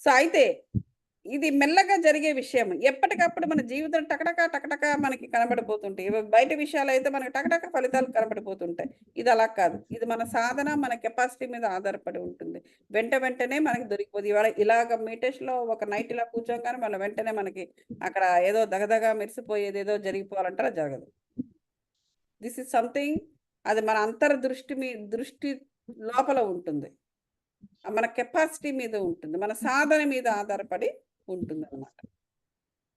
సో, అయితే ఇది మెల్లగా జరిగే విషయం. ఎప్పటికప్పుడు మన జీవితం టకటక మనకి కనబడిపోతుంటాయి. బయట విషయాలైతే మనకు టకటక ఫలితాలు కనబడిపోతుంటాయి. ఇది అలా కాదు. ఇది మన సాధన, మన కెపాసిటీ మీద ఆధారపడి ఉంటుంది. వెంటనే మనకి దొరికిపోద్ది. ఇవాళ ఇలాగ మెడిటేషన్‌లో ఒక నైట్ ఇలా కూర్చోంగానే మళ్ళీ వెంటనే మనకి అక్కడ ఏదో దగదగ మెరిసిపోయేదేదో జరిగిపోవాలంటే అది జరగదు. దిస్ ఈజ్ సంథింగ్ అది మన దృష్టి లోపల ఉంటుంది. మన కెపాసిటీ మీద ఉంటుంది. మన సాధన మీద ఆధారపడి ఉంటుందన్నమాట.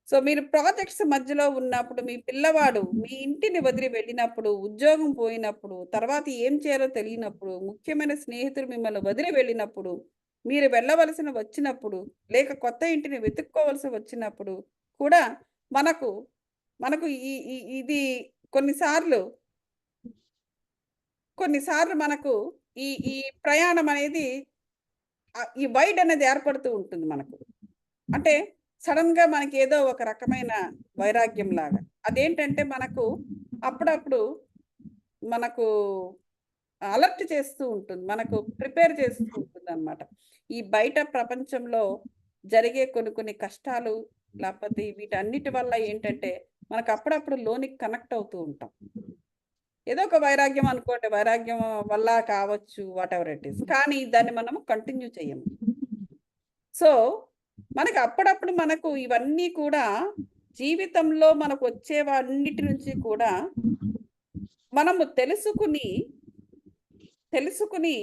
సో, మీరు ప్రాజెక్ట్స్ మధ్యలో ఉన్నప్పుడు మీ పిల్లవాడు మీ ఇంటిని వదిలి వెళ్ళినప్పుడు, ఉద్యోగం పోయినప్పుడు, తర్వాత ఏం చేయాలో తెలియనప్పుడు, ముఖ్యమైన స్నేహితులు మిమ్మల్ని వదిలి వెళ్ళినప్పుడు, మీరు వెళ్ళవలసిన వచ్చినప్పుడు, లేక కొత్త ఇంటిని వెతుక్కోవలసి వచ్చినప్పుడు కూడా మనకు, మనకు ఈ ఈ ఇది కొన్నిసార్లు, కొన్నిసార్లు మనకు ఈ ఈ ప్రయాణం అనేది ఈ వైడ్ అనేది ఏర్పడుతూ ఉంటుంది మనకు. అంటే సడెన్‌గా మనకేదో ఒక రకమైన వైరాగ్యంలాగా. అదేంటంటే మనకు అప్పుడప్పుడు మనకు అలర్ట్ చేస్తూ ఉంటుంది. మనకు ప్రిపేర్ చేస్తూ ఉంటుందనమాట. ఈ బయట ప్రపంచంలో జరిగే కొన్ని కొన్ని కష్టాలు లేకపోతే వీటన్నిటి వల్ల ఏంటంటే మనకు అప్పుడప్పుడు లోనికి కనెక్ట్ అవుతూ ఉంటాం. ఏదో ఒక వైరాగ్యం అనుకోండి. వైరాగ్యం వల్ల కావచ్చు వాటెవర్ ఇట్ ఈస్. కానీ దాన్ని మనము కంటిన్యూ చెయ్యము. సో, మనకు అప్పుడప్పుడు మనకు ఇవన్నీ కూడా జీవితంలో మనకొచ్చేవన్నిటి నుంచి కూడా మనము తెలుసుకుని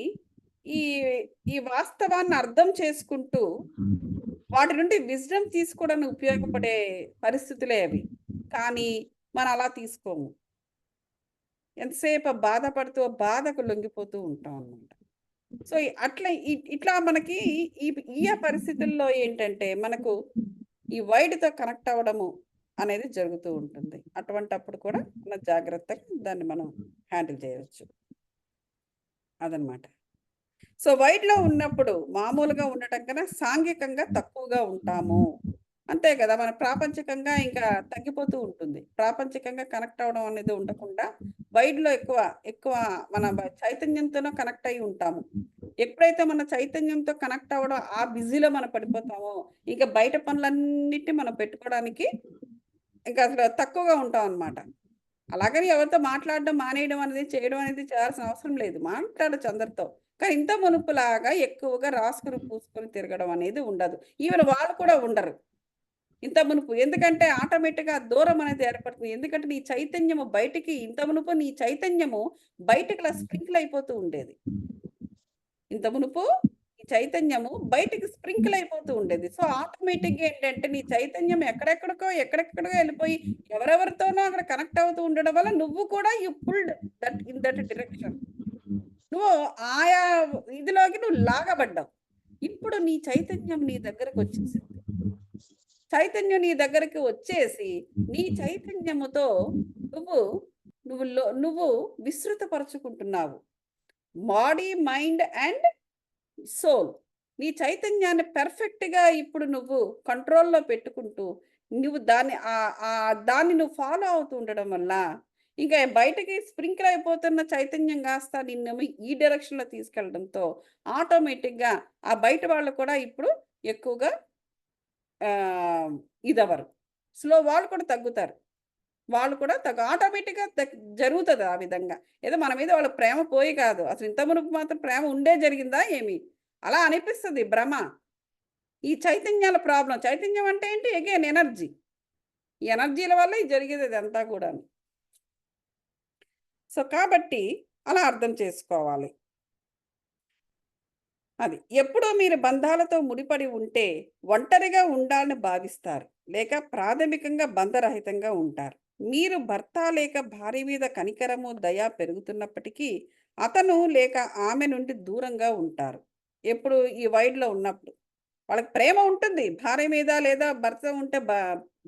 ఈ ఈ వాస్తవాన్ని అర్థం చేసుకుంటూ వాటి నుండి విజ్డమ్ తీసుకోవడానికి ఉపయోగపడే పరిస్థితులే అవి. కానీ మనం అలా తీసుకోము. ఎంతసేపు బాధపడుతూ బాధకు లొంగిపోతూ ఉంటాం అన్నమాట. సో, అట్లా ఇట్లా మనకి ఈ ఈ పరిస్థితుల్లో ఏంటంటే, మనకు ఈ వైడ్‌తో కనెక్ట్ అవ్వడము అనేది జరుగుతూ ఉంటుంది. అటువంటప్పుడు కూడా మన జాగ్రత్తగా దాన్ని మనం హ్యాండిల్ చేయొచ్చు. అదనమాట. సో, వైడ్‌లో ఉన్నప్పుడు మామూలుగా ఉండటం కన్నా సాంఘికంగా తక్కువగా ఉంటాము. అంతే కదా! మన ప్రాపంచికంగా ఇంకా తగ్గిపోతూ ఉంటుంది. ప్రాపంచికంగా కనెక్ట్ అవ్వడం అనేది ఉండకుండా వైడ్‌లో ఎక్కువ మన చైతన్యంతోనే కనెక్ట్ అయ్యి ఉంటాము. ఎప్పుడైతే మన చైతన్యంతో కనెక్ట్ అవ్వడం ఆ బిజీలో మనం పడిపోతామో, ఇంక బయట పనులన్నిటిని మనం పెట్టుకోవడానికి ఇంకా అసలు తక్కువగా ఉంటామనమాట. అలాగని ఎవరితో మాట్లాడడం మానేయడం అనేది, చేయడం అనేది చేయాల్సిన అవసరం లేదు. మాట్లాడొచ్చు అందరితో. కానీ ఇంత మునుపులాగా ఎక్కువగా రాసుకొని, పూసుకొని తిరగడం అనేది ఉండదు. ఈవెన్ వాళ్ళు కూడా ఉండరు. ఇంత మునుపు. ఎందుకంటే ఆటోమేటిక్‌గా దూరం అనేది ఏర్పడుతుంది. ఎందుకంటే నీ చైతన్యము బయటికి ఇంత మునుపు నీ చైతన్యము బయటికి స్ప్రింకిల్ అయిపోతూ ఉండేది. ఇంత మునుపు ఈ చైతన్యము బయటికి స్ప్రింకిల్ అయిపోతూ ఉండేది. సో, ఆటోమేటిక్‌గా ఏంటంటే నీ చైతన్యం ఎక్కడెక్కడికో వెళ్ళిపోయి ఎవరెవరితోనో అక్కడ కనెక్ట్ అవుతూ ఉండడం వల్ల నువ్వు కూడా you pulled in that direction. నువ్వు ఆయా ఇదిలోకి నువ్వు లాగబడ్డావు. ఇప్పుడు నీ చైతన్యం నీ దగ్గరకొచ్చేసింది. చైతన్యం నీ దగ్గరికి వచ్చేసి, నీ చైతన్యముతో నువ్వు నువ్వు విస్తృతపరుచుకుంటున్నావు. Body, mind and soul. నీ చైతన్యాన్ని పెర్ఫెక్ట్‌గా ఇప్పుడు నువ్వు కంట్రోల్‌లో పెట్టుకుంటూ, నువ్వు దాన్ని నువ్వు ఫాలో అవుతూ ఉండడం వల్ల, ఇంకా బయటకి స్ప్రింకిల్ అయిపోతున్న చైతన్యం కాస్త నిన్నేమో ఈ డైరెక్షన్‌లో తీసుకెళ్ళడంతో ఆటోమేటిక్‌గా ఆ బయట వాళ్ళు కూడా ఇప్పుడు ఎక్కువగా ఆహ్, ఇదవ్వరు. వాళ్ళు కూడా తగ్గుతారు. వాళ్ళు కూడా ఆటోమేటిక్‌గా జరుగుతది ఆ విధంగా. ఏదో మన మీద వాళ్ళకి ప్రేమ పోయి కాదు. అసలు ఇంత మునుపు మాత్రం ప్రేమ ఉండే జరిగిందా ఏమి? అలా అనిపిస్తది భ్రమ. ఈ చైతన్యాల ప్రాబ్లమ్. చైతన్యం అంటే ఏంటి? Again energy. ఈ ఎనర్జీల వల్ల ఇది జరిగేది ఇదంతా కూడాను. సో, కాబట్టి అలా అర్థం చేసుకోవాలి. అది. ఎప్పుడో మీరు బంధాలతో ముడిపడి ఉంటే ఒంటరిగా ఉండాలని భావిస్తారు. లేక ప్రాథమికంగా బంధరహితంగా ఉంటారు. మీరు భర్త లేక భార్య మీద కనికరము, దయ పెరుగుతున్నప్పటికీ అతను లేక ఆమె నుండి దూరంగా ఉంటారు. ఎప్పుడు ఈ వైడ్‌లో ఉన్నప్పుడు. వాళ్ళకి ప్రేమ ఉంటుంది. భార్య మీద లేదా భర్త ఉంటే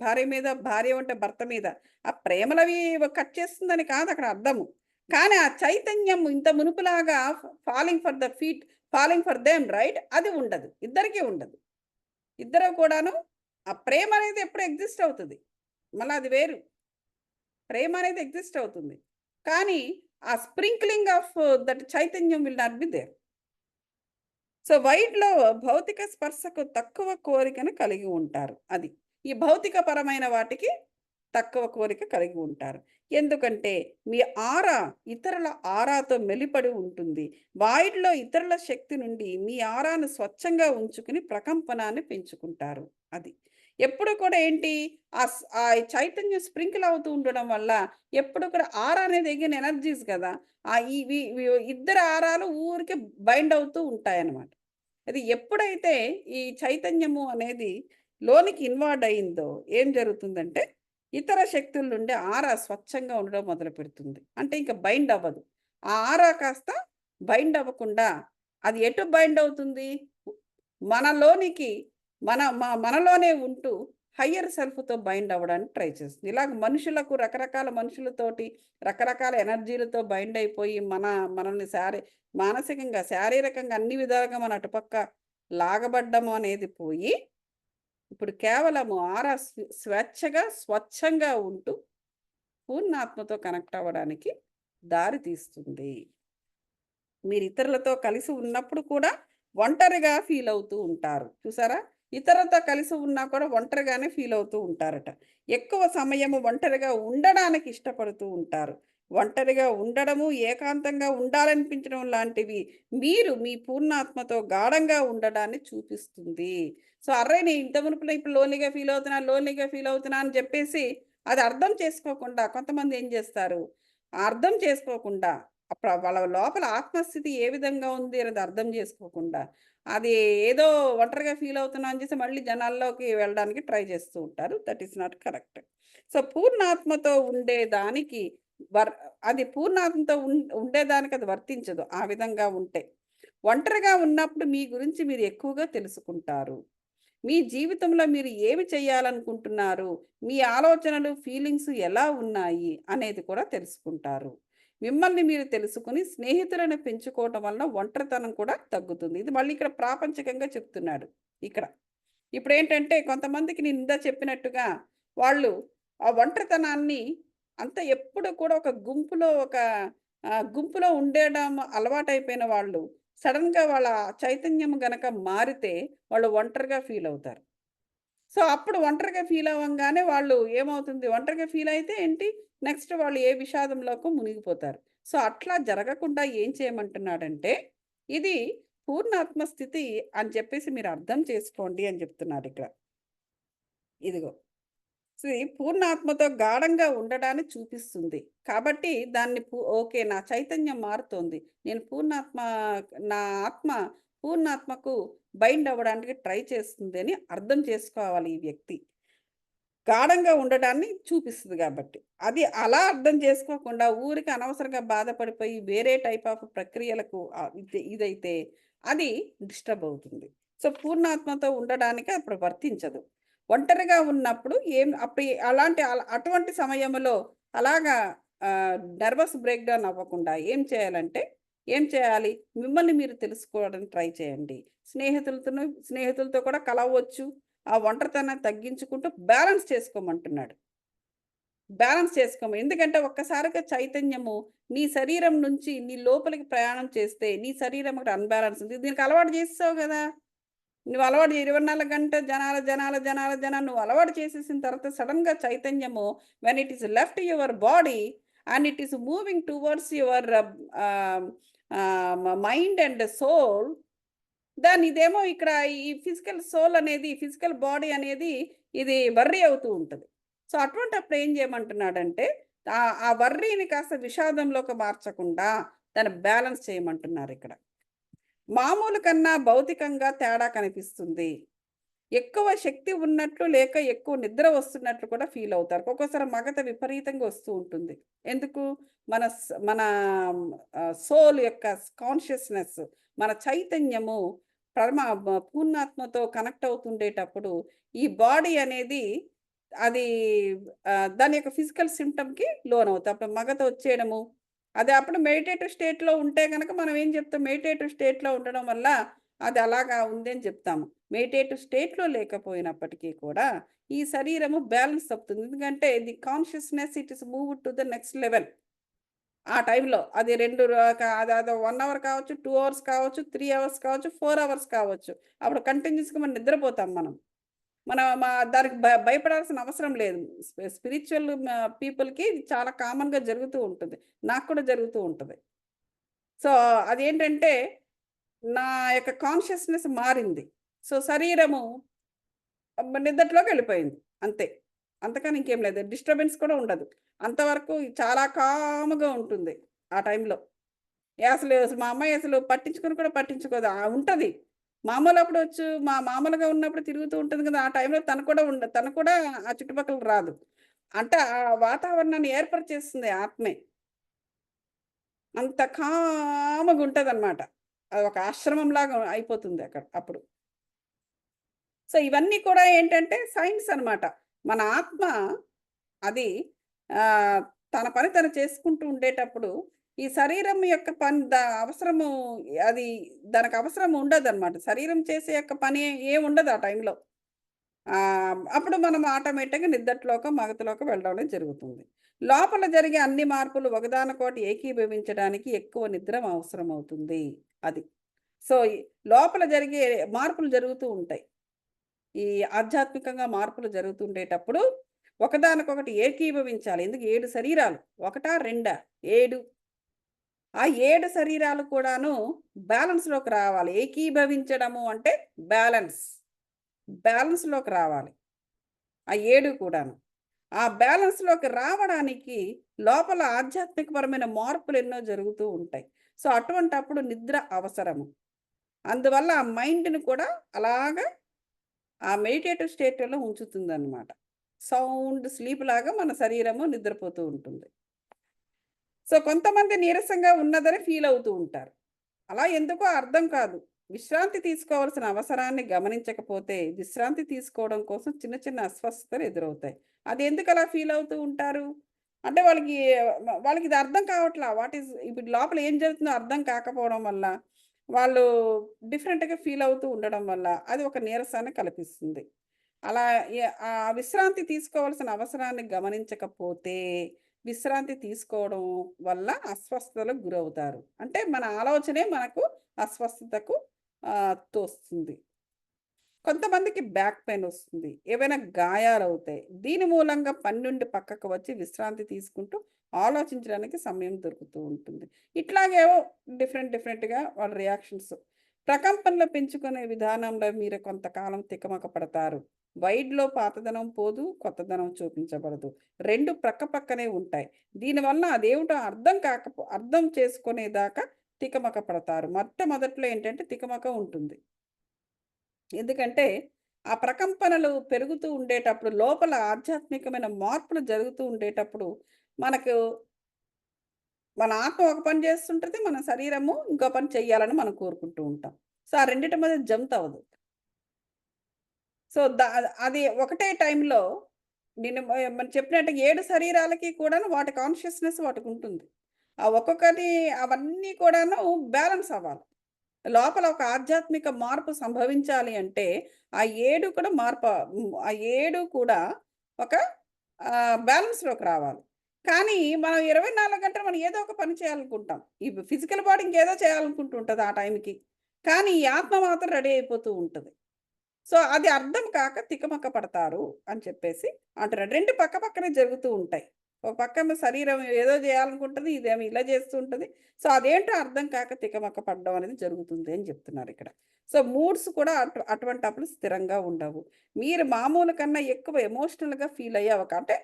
భార్య మీద, భార్య ఉంటే భర్త మీద. ఆ ప్రేమలవి కట్ చేస్తుందని కాదు అక్కడ అర్థము. కానీ ఆ చైతన్యం ఇంత మునుపులాగా falling for the feet falling for them right? అది ఉండదు. ఇద్దరికీ ఉండదు. ఇద్దరు కూడాను ఆ ప్రేమ అనేది ఎప్పుడు ఎగ్జిస్ట్ అవుతది. మళ్ళా అది వేరు. ప్రేమ అనేది ఎగ్జిస్ట్ అవుతుంది. కానీ ఆ స్ప్రింక్లింగ్ ఆఫ్ దట్ చైతన్యం will not be there. So, వైడ్‌లో భౌతిక స్పర్శకు తక్కువ కోరికను కలిగి ఉంటారు. అది. ఈ భౌతికపరమైన వాటికి తక్కువ కోరిక కలిగి ఉంటారు. ఎందుకంటే, మీ ఆరా ఇతరుల ఆరాతో మెలిపడి ఉంటుంది. వాయిడ్‌లో ఇతరుల శక్తి నుండి మీ ఆరాను స్వచ్ఛంగా ఉంచుకుని ప్రకంపనాన్ని పెంచుకుంటారు. అది. ఎప్పుడు కూడా ఏంటి ఆ చైతన్యం స్ప్రింకిల్ అవుతూ ఉండడం వల్ల ఎప్పుడు కూడా ఆరా అనేది ఎగైన్ ఎనర్జీస్ కదా! ఇవి ఇద్దరి ఆరాలు ఊరికే బైండ్ అవుతూ ఉంటాయన్నమాట. అది ఎప్పుడైతే ఈ చైతన్యము అనేది లోనికి ఇన్వాల్వ్ అయిందో ఏం జరుగుతుందంటే ఇతర శక్తుల నుండి ఆరా స్వచ్ఛంగా ఉండడం మొదలుపెడుతుంది. అంటే ఇంక బైండ్ అవ్వదు. ఆ ఆరా కాస్త బైండ్ అవ్వకుండా అది ఎటు బైండ్ అవుతుంది? మనలోనికి మనలోనే ఉంటూ హయ్యర్ సెల్ఫ్‌తో బైండ్ అవ్వడానికి ట్రై చేస్తుంది. ఇలాగ మనుషులకు రకరకాల మనుషులతోటి రకరకాల ఎనర్జీలతో బైండ్ అయిపోయి మనల్ని మానసికంగా, శారీరకంగా అన్ని విధాలుగా మన అటుపక్క లాగబడ్డము అనేది పోయి, ఇప్పుడు కేవలము ఆరా స్వేచ్ఛగా, స్వచ్ఛంగా ఉంటూ పూర్ణాత్మతో కనెక్ట్ అవ్వడానికి దారి తీస్తుంది. మీరు ఇతరులతో కలిసి ఉన్నప్పుడు కూడా ఒంటరిగా ఫీల్ అవుతూ ఉంటారు. చూసారా? ఇతరులతో కలిసి ఉన్నా కూడా ఒంటరిగానే ఫీల్ అవుతూ ఉంటారట. ఎక్కువ సమయము ఒంటరిగా ఉండడానికి ఇష్టపడుతూ ఉంటారు. ఒంటరిగా ఉండడము, ఏకాంతంగా ఉండాలనిపించడం లాంటివి మీరు మీ పూర్ణాత్మతో గాఢంగా ఉండడాన్ని చూపిస్తుంది. సో, అర్రె! నేను ఇంత మునుపు ఇప్పుడు లోన్లీగా ఫీల్ అవుతున్నా అని చెప్పేసి అది అర్థం చేసుకోకుండా కొంతమంది ఏం చేస్తారు? అర్థం చేసుకోకుండా వాళ్ళ లోపల ఆత్మస్థితి ఏ విధంగా ఉంది అనేది అర్థం చేసుకోకుండా, అది ఏదో ఒంటరిగా ఫీల్ అవుతున్నా అని చేసి మళ్ళీ జనాల్లోకి వెళ్ళడానికి ట్రై చేస్తూ ఉంటారు. That is not correct. So, పూర్ణాత్మతో ఉండేదానికి వర్ అది పూర్ణాత్మతో ఉండేదానికి అది వర్తించదు ఆ విధంగా ఉంటే. ఒంటరిగా ఉన్నప్పుడు మీ గురించి మీరు ఎక్కువగా తెలుసుకుంటారు. మీ జీవితంలో మీరు ఏమి చేయాలనుకుంటున్నారు? మీ ఆలోచనలు, ఫీలింగ్స్ ఎలా ఉన్నాయి? అనేది కూడా తెలుసుకుంటారు. మిమ్మల్ని మీరు తెలుసుకొని స్నేహితులను పెంచుకోవటం వలన ఒంటరితనం కూడా తగ్గుతుంది. ఇది మళ్ళీ ఇక్కడ ప్రాపంచికంగా చెప్తున్నాడు ఇక్కడ. ఇప్పుడేంటంటే కొంతమందికి నేను ఇందా చెప్పినట్టుగా వాళ్ళు ఆ ఒంటరితనాన్ని ఎప్పుడు కూడా గుంపులో ఉండడం అలవాటైపోయిన వాళ్ళు సడెన్‌గా వాళ్ళ చైతన్యం గనక మారితే వాళ్ళు ఒంటరిగా ఫీల్ అవుతారు. సో, అప్పుడు ఒంటరిగా ఫీల్ అవ్వంగానే వాళ్ళు ఏమవుతుంది ఒంటరిగా ఫీల్ అయితే ఏంటి నెక్స్ట్ వాళ్ళు ఏ విషాదంలోకో మునిగిపోతారు. సో, అట్లా జరగకుండా ఏం చేయమంటున్నాడంటే, ఇది పూర్ణాత్మ స్థితి అని చెప్పేసి మీరు అర్థం చేసుకోండి అని చెప్తున్నారిక్కడ. ఇదిగో. ఇది పూర్ణాత్మతో గాఢంగా ఉండడాన్ని చూపిస్తుంది. కాబట్టి దాన్ని ఓకే. నా చైతన్యం మారుతోంది. నేను నా ఆత్మ పూర్ణాత్మకు బైండ్ అవ్వడానికి ట్రై చేస్తుంది అని అర్థం చేసుకోవాలి ఈ వ్యక్తి. గాఢంగా ఉండడాన్ని చూపిస్తది గాబట్టి. అది అలా అర్థం చేసుకోకుండా ఊరికే అనవసరంగా బాధపడిపోయి వేరే టైప్ ఆఫ్ ప్రక్రియలకు ఇదైతే అది డిస్టర్బ్ అవుతుంది. సో, పూర్ణాత్మతో ఉండడానికి అప్పుడు వర్తించదు. ఒంటరిగా ఉన్నప్పుడు అప్పుడు అటువంటి సమయంలో అలాగా నర్వస్ బ్రేక్ డౌన్ అవ్వకుండా ఏం చేయాలి? మిమ్మల్ని మీరు తెలుసుకోవడానికి ట్రై చేయండి. స్నేహితులతో కూడా కలవచ్చు. ఆ ఒంటరితనాన్ని తగ్గించుకుంటూ బ్యాలెన్స్ చేసుకోమంటున్నాడు. బ్యాలెన్స్ చేసుకోము. ఎందుకంటే ఒక్కసారిగా చైతన్యము నీ శరీరం నుంచి నీ లోపలికి ప్రయాణం చేస్తే నీ శరీరం ఒకటి అన్‌బాలన్స్ ఉంది. దీనికి అలవాటు చేసేసావు గదా! నువ్వు అలవాటు 24 గంటలు జనాలు నువ్వు అలవాటు చేసేసిన తర్వాత సడెన్‌గా చైతన్యము when it is left your body and it is moving towards your mind and soul ఇదేమో ఇక్కడ ఈ ఫిజికల్ సోల్ అనేది, ఫిజికల్ బాడీ అనేది ఇది వర్రీ అవుతూ ఉంటది. సో, అటువంటప్పుడు ఏం చేయమంటున్నాడంటే, ఆ వర్రీని కాస్త విషాదంలోకి మార్చకుండా దాన్ని బ్యాలెన్స్ చేయమంటున్నారిక్కడ. మామూలు కన్నా భౌతికంగా తేడా కనిపిస్తుంది. ఎక్కువ శక్తి ఉన్నట్లు లేక ఎక్కువ నిద్ర వస్తున్నట్లు కూడా ఫీల్ అవుతారు. ఒక్కోసారి మగత విపరీతంగా వస్తూ ఉంటుంది. ఎందుకు? మన సోల్ యొక్క కాన్షియస్‌నెస్, మన చైతన్యము పూర్ణాత్మతో కనెక్ట్ అవుతుండేటప్పుడు ఈ బాడీ అనేది అది దాని యొక్క ఫిజికల్ సింప్టమ్‌కి లోనవుతాయి. అప్పుడు మగత వచ్చేయడము. అప్పుడు మెడిటేటివ్ స్టేట్‌లో ఉంటే గనక మనం ఏం చెప్తాం? మెడిటేటివ్ స్టేట్‌లో ఉండడం వల్ల అది అలాగా ఉంది అని చెప్తాము. మెడిటేటివ్ స్టేట్‌లో లేకపోయినప్పటికీ కూడా ఈ శరీరము బ్యాలెన్స్ తప్పుతుంది. ఎందుకంటే the consciousness it is moved to the next level. ఆ టైంలో అది 2 అదో 1 అవర్ కావచ్చు, 2 అవర్స్ కావచ్చు, 3 అవర్స్ కావచ్చు, 4 అవర్స్ కావచ్చు. అప్పుడు కంటిన్యూయస్‌గా మనం నిద్రపోతాం మనం. దానికి భయపడాల్సిన అవసరం లేదు. స్పిరిచ్యువల్ పీపుల్‌కి ఇది చాలా కామన్‌గా జరుగుతూ ఉంటుంది. నాకు కూడా జరుగుతూ ఉంటది. సో, అదేంటంటే నా యొక్క కాన్షియస్‌నెస్ మారింది. సో, శరీరము నిద్దట్లోకెళ్ళిపోయింది. అంతే. అంతకని ఇంకేం లేదు. డిస్టర్బెన్స్ కూడా ఉండదు. అంతవరకు చాలా కామ్‌గా ఉంటుంది ఆ టైంలో. అసలు మా అమ్మాయి అసలు పట్టించుకొని కూడా పట్టించుకోదు. ఉంటది. మామూలుగా ఉన్నప్పుడు తిరుగుతూ ఉంటుంది కదా! ఆ టైంలో తను కూడా ఆ చుట్టుపక్కల రాదు. అంటే ఆ వాతావరణాన్ని ఏర్పరిచేస్తుంది ఆత్మే. అంత కామ్‌గుంటదనమాట. అదొక ఆశ్రమంలాగా అయిపోతుంది అప్పుడు. సో, ఇవన్నీ కూడా ఏంటంటే సైన్స్ అనమాట. మన ఆత్మ అది ఆహ్, తన పని తను చేసుకుంటూ ఉండేటప్పుడు, ఈ శరీరం యొక్క పని అవసరము అది దానికి అవసరం ఉండదనమాట. శరీరం చేసే యొక్క పని ఏముండదు ఆ టైంలో. అప్పుడు మనం ఆటోమేటిక్‌గా నిద్దట్లోకో, మగతలోకో వెళ్ళడం జరుగుతుంది. లోపల జరిగే అన్ని మార్పులు ఒకదానికొకటి ఏకీభవించడానికి ఎక్కువ నిద్ర అవసరమవుతుంది. అది. సో, లోపల జరిగే మార్పులు జరుగుతూ ఉంటాయి. ఈ ఆధ్యాత్మికంగా మార్పులు జరుగుతుండేటప్పుడు ఒకదానికొకటి ఏకీభవించాలి. ఎందుకు 7 శరీరాలు. ఒకటా? రెండా? 7. ఆ 7 శరీరాలు కూడాను బ్యాలెన్స్‌లోకి రావాలి. ఏకీభవించడము అంటే బ్యాలెన్స్. బ్యాలెన్స్‌లోకి రావాలి. ఆ 7 కూడాను. ఆ బ్యాలెన్స్‌లోకి రావడానికి లోపల ఆధ్యాత్మికపరమైన మార్పులెన్నో జరుగుతూ ఉంటాయి. సో, అటువంటప్పుడు నిద్ర అవసరము. అందువల్ల ఆ మైండ్‌ని కూడా అలాగా ఆ మెడిటేటివ్ స్టేట్‌లో ఉంచుతుందనమాట. సౌండ్ స్లీప్ లాగా మన శరీరము నిద్రపోతూ ఉంటుంది. సో, కొంతమంది నీరసంగా ఉన్నదని ఫీల్ అవుతూ ఉంటారు. అలా ఎందుకో అర్థం కాదు. విశ్రాంతి తీసుకోవాల్సిన అవసరాన్ని గమనించకపోతే, విశ్రాంతి తీసుకోవడం కోసం చిన్న చిన్న అస్వస్థతలు ఎదురవుతాయి. అదెందుకలా ఫీల్ అవుతూ ఉంటారు? అంటే వాళ్ళకిది అర్థం కావట్లా. ఇప్పుడు లోపల ఏం జరుగుతుందో అర్థం కాకపోవడం వల్ల, వాళ్ళు డిఫరెంట్‌గా ఫీల్ అవుతూ ఉండడం వల్ల, అది ఒక నీరసాన్ని కల్పిస్తుంది. అలా విశ్రాంతి తీసుకోవాల్సిన అవసరాన్ని గమనించకపోతే, విశ్రాంతి తీసుకోవడం వల్ల అస్వస్థతలకు గురవుతారు. అంటే మన ఆలోచనే మనకు అస్వస్థతకు తోస్తుంది. కొంతమందికి బ్యాక్ పెయిన్ వస్తుంది. ఏవైనా గాయాలవుతాయి. దీని మూలంగా పని నుండి పక్కకు వచ్చి విశ్రాంతి తీసుకుంటూ ఆలోచించడానికి సమయం దొరుకుతూ ఉంటుంది. ఇట్లాగేవో డిఫరెంట్‌గా వాళ్ళ రియాక్షన్స్. ప్రకంపనలు పెంచుకునే విధానంలో మీరు కొంతకాలం తికమక పడతారు. వైడ్‌లో పాతదనం పోదు, కొత్తదనం చూపించబడదు. 2 పక్కనే ఉంటాయి. దీనివలన అదేమిటో అర్థం చేసుకునేదాకా తికమక పడతారు. మొట్టమొదట్లో ఏంటంటే తికమక ఉంటుంది. ఎందుకంటే, ఆ ప్రకంపనలు పెరుగుతూ ఉండేటప్పుడు, లోపల ఆధ్యాత్మికమైన మార్పులు జరుగుతూ ఉండేటప్పుడు, మనకు మన ఆత్మ ఒక పని చేస్తుంటది. మన శరీరము ఇంకో పని చెయ్యాలని మనం కోరుకుంటూ ఉంటాం. సో, ఆ రెండిటి మధ్య జంప్ అవ్వదు. సో, అది ఒకటే టైంలో నేను మనం చెప్పినట్టుగా 7 శరీరాలకి కూడాను వాటి కాన్షియస్‌నెస్ వాటికుంటుంది. ఆ ఒక్కొక్కటి అవన్నీ కూడాను బ్యాలెన్స్ అవ్వాలి. లోపల ఒక ఆధ్యాత్మిక మార్పు సంభవించాలి అంటే, ఆ 7 కూడా ఆ 7 కూడా ఒక బ్యాలెన్స్‌లోకి రావాలి. కానీ మనం 24 గంటలు మనం ఏదో ఒక పని చేయాలనుకుంటాం. ఈ ఫిజికల్ బాడీ ఇంకేదో చేయాలనుకుంటూ ఉంటది ఆ టైంకి. కానీ ఈ ఆత్మ మాత్రం రెడీ అయిపోతూ ఉంటది. సో, అది అర్థం కాక తికమక పడతారు అని చెప్పేసి అంటున్నాడు. 2 పక్కనే జరుగుతూ ఉంటాయి. ఒక పక్కేమో శరీరం ఏదో జేయాలనుకుంటది. ఇదేమో ఇలా చేస్తూ ఉంటది. సో, అదేంటో అర్థం కాక తికమక పడడం అనేది జరుగుతుంది అని చెప్తున్నారిక్కడ. సో, మూడ్స్ కూడా అటువంటప్పుడు స్థిరంగా ఉండవు. మీరు మామూలు కన్నా ఎక్కువ ఎమోషనల్‌గా ఫీల్ అంటే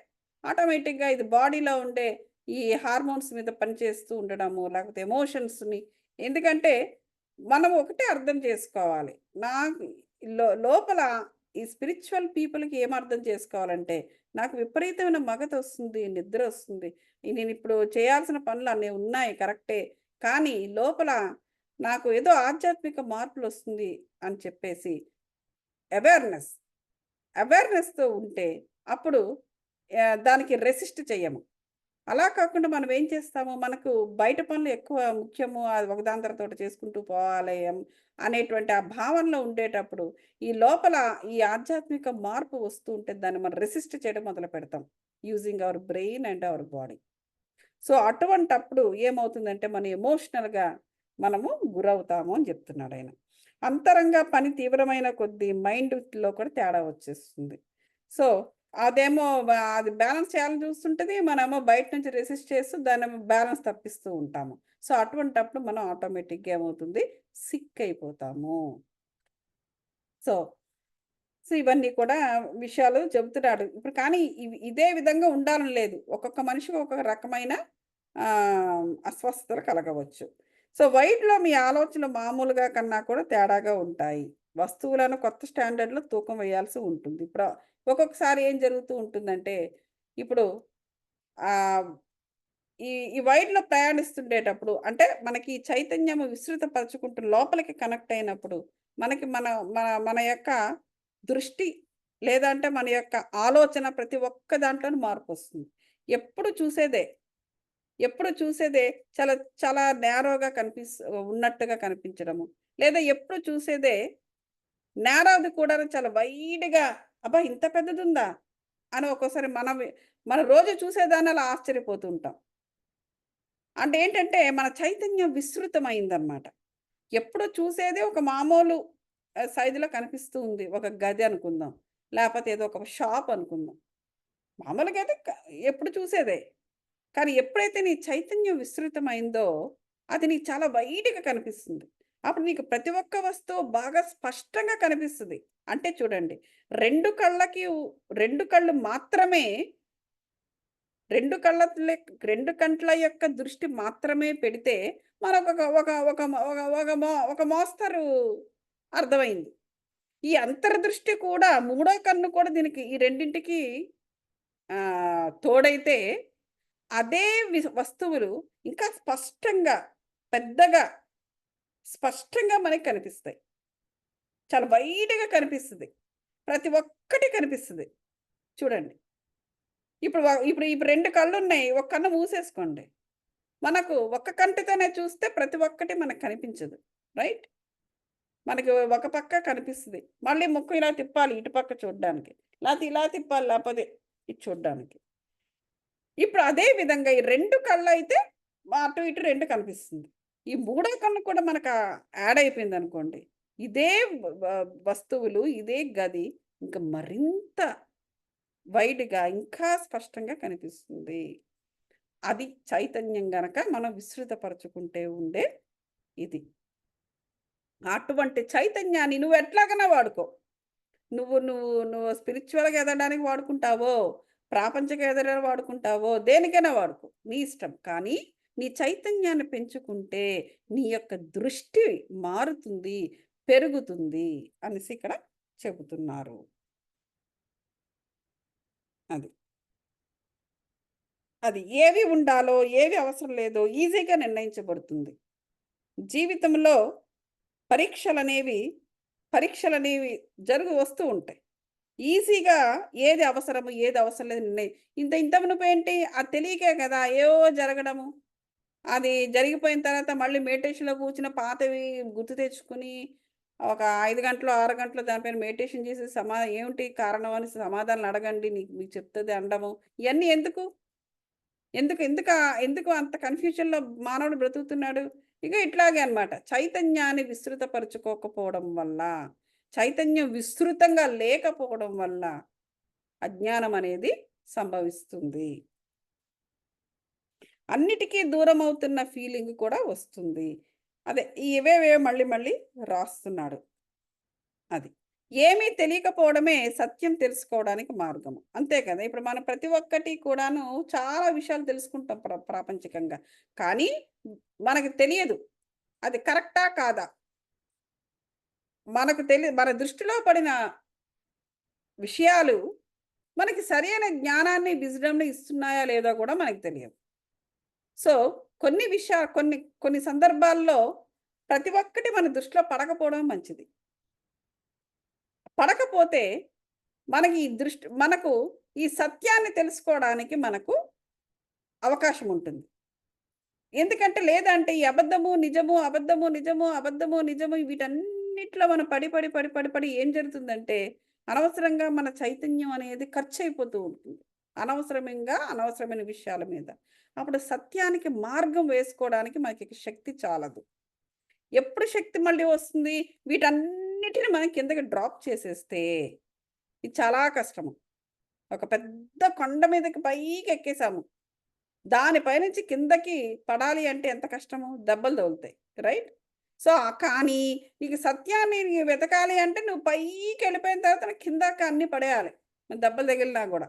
ఆటోమేటిక్‌గా ఇది బాడీలో ఉండే ఈ హార్మోన్స్ మీద పనిచేస్తూ ఉండడము, లేకపోతే ఎమోషన్స్‌ని ఎందుకంటే మనం ఒకటే అర్థం చేసుకోవాలి. నాకు లోపల ఈ స్పిరిచ్యువల్ పీపుల్‌కి ఏం అర్థం చేసుకోవాలంటే, నాకు విపరీతమైన మగతొస్తుంది, నిద్రొస్తుంది. నేనిప్పుడు చేయాల్సిన పనులు అన్ని ఉన్నాయి కరెక్టే. కానీ లోపల నాకు ఏదో ఆధ్యాత్మిక మార్పులొస్తుంది అని చెప్పేసి అవేర్‌నెస్, అవేర్‌నెస్‌తో ఉంటే అప్పుడు దానికి రెసిస్ట్ చెయ్యము. అలా కాకుండా మనం ఏం చేస్తాము, మనకు బయట పనులు ఎక్కువ ముఖ్యము. అది ఒకదాని తర్వాత ఒకటి చేసుకుంటూ పోవాలి అనేటువంటి ఆ భావనలో ఉండేటప్పుడు, ఈ లోపల ఈ ఆధ్యాత్మిక మార్పు వస్తూ ఉంటే దాన్ని మనం రెసిస్ట్ చేయడం మొదలుపెడతాం. Using our brain and our body. So, అటువంటప్పుడు ఏమవుతుందంటే, మనం ఎమోషనల్‌గా మనము గురవుతాము అని చెప్తున్నాడాయన. అంతరంగ పని తీవ్రమైన కొద్దీ మైండ్‌లో కూడా తేడా వచ్చేస్తుంది. సో, అదేమో అది బ్యాలెన్స్ చేయాలని చూస్తుంటది. మనమేమో బయట నుంచి రెసిస్ట్ చేస్తూ దాన్నేమో బ్యాలెన్స్ తప్పిస్తూ ఉంటాము. సో, అటువంటప్పుడు మనం ఆటోమేటిక్‌గా ఏమవుతుంది, సిక్ అయిపోతాము. సో సో, ఇవన్నీ కూడా విషయాలు చెబుతున్నాడు. ఇప్పుడు కానీ ఇదే విధంగా ఉండాలని లేదు. ఒక్కొక్క మనిషికి ఒక్కొక్క రకమైన అస్వస్థతలు కలగవచ్చు. సో, వైడ్‌లో మీ ఆలోచనలు మామూలుగా కన్నా కూడా తేడాగా ఉంటాయి. వస్తువులను కొత్త స్టాండర్డ్‌లో తూకం వేయాల్సి ఉంటుంది. ఇప్పుడు ఒక్కొక్కసారి ఏం జరుగుతూ ఉంటుందంటే, ఇప్పుడు ఆహ్, ఈ ఈ వైడ్‌లో ప్రయాణిస్తుండేటప్పుడు అంటే మనకి చైతన్యము విస్తృతపరుచుకుంటూ లోపలికి కనెక్ట్ అయినప్పుడు మనకి మన మన మన యొక్క దృష్టి లేదంటే మన యొక్క ఆలోచన ప్రతి ఒక్క దాంట్లోనూ మార్పొస్తుంది. ఎప్పుడు చూసేదే, ఎప్పుడు చూసేదే చాలా చాలా నేరోగా ఉన్నట్టుగా కనిపించడము. లేదా ఎప్పుడు చూసేదే నేరోది కూడాను చాలా వైడ్‌గా అబ్బా! ఇంత పెద్దదుందా? అని ఒక్కోసారి మనం రోజు చూసేదాన్ని అలా ఆశ్చర్యపోతూ ఉంటాం. అంటే ఏంటంటే, మన చైతన్యం విస్తృతమైందనమాట. ఎప్పుడు చూసేది ఒక మామూలు సైజులో కనిపిస్తూ ఉంది. ఒక గది అనుకుందాం. లేపోతే ఏదో ఒక షాప్ అనుకుందాం. మామూలుగా అయితే ఎప్పుడు చూసేదే. కానీ ఎప్పుడైతే నీ చైతన్యం విస్తృతమైందో, అది నీకు చాలా వైడ్‌గా కనిపిస్తుంది. అప్పుడు నీకు ప్రతి ఒక్క వస్తువు బాగా స్పష్టంగా కనిపిస్తది. అంటే చూడండి, 2 కళ్ళకి 2 కళ్ళు మాత్రమే 2 2 కంట్ల యొక్క దృష్టి మాత్రమే పెడితే మనకొక ఒక ఒక ఒక ఒక మో ఒక మోస్తరు అర్థమైంది. ఈ అంతర్దృష్టి కూడా మూడో కన్ను కూడా దీనికి ఈ రెండింటికి తోడైతే అదే వస్తువులు ఇంకా స్పష్టంగా, పెద్దగా, స్పష్టంగా మనకు కనిపిస్తాయి. చాలా వైడ్‌గా కనిపిస్తది. ప్రతి ఒక్కటి కనిపిస్తది. చూడండి. ఇప్పుడు 2 కళ్ళున్నాయి. ఒక కన్ను మూసేసుకోండి. మనకు ఒక్క కంటితోనే చూస్తే ప్రతి ఒక్కటి మనకు కనిపించదు. రైట్? మనకి ఒక పక్క కనిపిస్తది. మళ్ళీ ముక్కు ఇలా తిప్పాలి ఇటు పక్క చూడ్డానికి. లేతే ఇలా తిప్పాలి లేపోతే ఇటు చూడ్డానికి. ఇప్పుడు అదే విధంగా ఈ 2 కళ్ళైతే అటు ఇటు 2 కనిపిస్తుంది. ఈ మూడో కన్ను కూడా మనకు యాడ్ అయిపోయిందనుకోండి. ఇదే వస్తువులు, ఇదే గది ఇంక మరింత వైడ్‌గా ఇంకా స్పష్టంగా కనిపిస్తుంది. అది చైతన్యం గనక మనం విస్తృతపరచుకుంటే ఉండే ఇది. అటువంటి చైతన్యాన్ని నువ్వు ఎట్లాగైనా వాడుకో. నువ్వు స్పిరిచువల్‌గా ఎదగడానికి వాడుకుంటావో, ప్రాపంచిక ఎదగడానికి వాడుకుంటావో, దేనికైనా వాడుకో. నీ ఇష్టం. కానీ నీ చైతన్యాన్ని పెంచుకుంటే నీ యొక్క దృష్టి మారుతుంది, పెరుగుతుంది అనేసి ఇక్కడ చెబుతున్నారు. అది. అది ఏవి ఉండాలో, ఏవి అవసరం లేదో ఈజీగా నిర్ణయించబడుతుంది. జీవితంలో పరీక్షలనేవి పరీక్షలనేవి వస్తూ ఉంటాయి. ఈజీగా ఏది అవసరము, ఏది అవసరం లేదు ఇంత మునుపేంటి అది తెలియకే కదా! ఏవో జరగడము. అది జరిగిపోయిన తర్వాత మళ్ళీ మెడిటేషన్‌లో కూర్చున్న పాతవి గుర్తు తెచ్చుకొని, ఒక 5 గంటలో, 6 గంటలో దానిపైన మెడిటేషన్ చేసి ఏమిటి కారణం అని సమాధానాలు అడగండి. మీకు చెప్తది అనడము. ఇయన్నీ ఎందుకు? ఎందుకు ఎందుకా ఎందుకు అంత కన్‌ఫ్యూజన్‌లో మానవుడు బ్రతుకుతున్నాడు? ఇక ఇట్లాగే అన్నమాట. చైతన్యాన్ని విస్తృతపరుచుకోకపోవడం వల్ల, చైతన్యం విస్తృతంగా లేకపోవడం వల్ల అజ్ఞానం అనేది సంభవిస్తుంది. అన్నిటికీ దూరమవుతున్న ఫీలింగ్ కూడా వస్తుంది. అదే ఇవేవే మళ్ళీ మళ్ళీ రాస్తున్నాడు. అది. ఏమీ తెలియకపోవడమే సత్యం తెలుసుకోవడానికి మార్గము. అంతే కదా! ఇప్పుడు మనం ప్రతి ఒక్కటి కూడాను చాలా విషయాలు తెలుసుకుంటాం ప్రాపంచికంగా. కానీ మనకు తెలియదు. అది కరెక్టా? కాదా? మన దృష్టిలో పడిన విషయాలు మనకి సరైన జ్ఞానాన్ని, విజ్డమ్‌ని ఇస్తున్నాయా లేదో కూడా మనకు తెలియదు. సో, కొన్ని సందర్భాల్లో ప్రతి ఒక్కటి మన దృష్టిలో పడకపోవడం మంచిది. పడకపోతే మనకు ఈ సత్యాన్ని తెలుసుకోవడానికి మనకు అవకాశం ఉంటుంది. ఎందుకంటే లేదంటే ఈ అబద్ధము, నిజము, అబద్ధము, నిజము, అబద్ధము, నిజము వీటన్నిటిలో మనం పడి ఏం జరుగుతుందంటే అనవసరంగా మన చైతన్యం అనేది ఖర్చయిపోతూ ఉంటుంది. అనవసరమైన విషయాల మీద. అప్పుడు సత్యానికి మార్గం వేసుకోవడానికి మనకి శక్తి చాలదు. ఎప్పుడు శక్తి మళ్ళీ వస్తుంది? వీటన్నిటిని మనం కిందకి డ్రాప్ చేసేస్తే ఇది చాలా కష్టము. ఒక పెద్ద కొండ మీదకి పైకి ఎక్కేసాము. దాని పైనుంచి కిందకి పడాలి అంటే ఎంత కష్టము? దెబ్బలు తగులుతాయి. రైట్? సో, కానీ నీకు సత్యాన్ని వెతకాలి అంటే నువ్వు పైకెళ్ళిపోయిన తర్వాత కిందకి అన్నీ పడేయాలి. దెబ్బలు తగిలినా గూడా.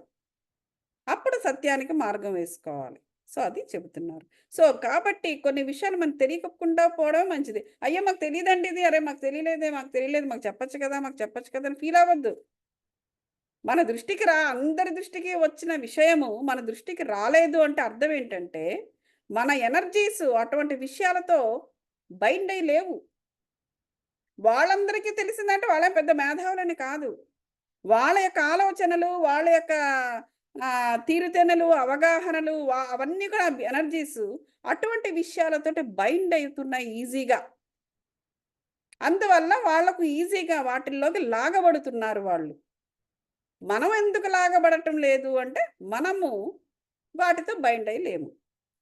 అప్పుడు సత్యానికి మార్గం వేసుకోవాలి. సో, అది చెబుతున్నారు. సో, కాబట్టి కొన్ని విషయాలు మనకు తెలియకుండా పోవడమే మంచిది. అయ్యో! మాకు తెలీదండి ఇది. అరే! మాకు తెలియలేదే, మాకు తెలియలేదు. మాకు చెప్పొచ్చు కదా అని ఫీల్ అవ్వద్దు. అందరి దృష్టికి వచ్చిన విషయము మన దృష్టికి రాలేదు అంటే అర్థం ఏంటంటే, మన ఎనర్జీస్ అటువంటి విషయాలతో బైండ్ అయ్యి లేవు. వాళ్ళందరికీ తెలిసిందంటే వాళ్ళేం పెద్ద మేధావులని కాదు. వాళ్ళ యొక్క ఆలోచనలు, వాళ్ళ యొక్క తీరుతెన్నులు, అవగాహనలు అవన్నీ కూడా ఎనర్జీస్ అటువంటి విషయాలతోటి బైండ్ అవుతున్నాయి ఈజీగా. అందువల్ల వాళ్ళకు ఈజీగా వాటిల్లోకి లాగబడుతున్నారు వాళ్ళు. మనం ఎందుకు లాగబడటం లేదు అంటే, మనము వాటితో బైండ్ అయ్యి లేము.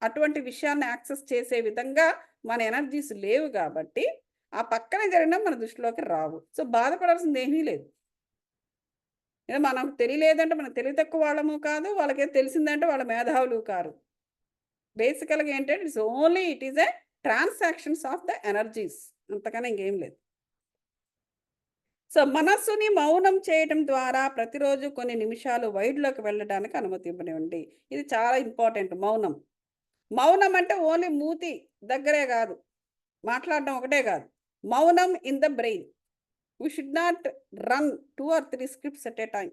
అటువంటి విషయాన్ని యాక్సెస్ చేసే విధంగా మన ఎనర్జీస్ లేవు కాబట్టి, ఆ పక్కన జరిగినా మన దృష్టిలోకి రావు. సో, బాధపడాల్సింది ఏమీ లేదు. మనకు తెలియలేదంటే మనం తెలివి తక్కువ వాళ్ళము కాదు. వాళ్ళకేదో తెలిసిందంటే వాళ్ళ మేధావులు కారు. బేసికల్‌గా ఏంటంటే it is a transactions of the energies. అంతకన్నా ఇంకేం లేదు. సో, మనస్సుని మౌనం చేయటం ద్వారా ప్రతిరోజు కొన్ని నిమిషాలు వైడ్‌లోకి వెళ్ళడానికి అనుమతి ఇవ్వనివ్వండి. ఇది చాలా ఇంపార్టెంట్ మౌనం. మౌనం అంటే ఓన్లీ మూతి దగ్గరే గాదు. మాట్లాడడం ఒకటే గాదు. మౌనం in the brain. We should not run 2 or 3 scripts at a time.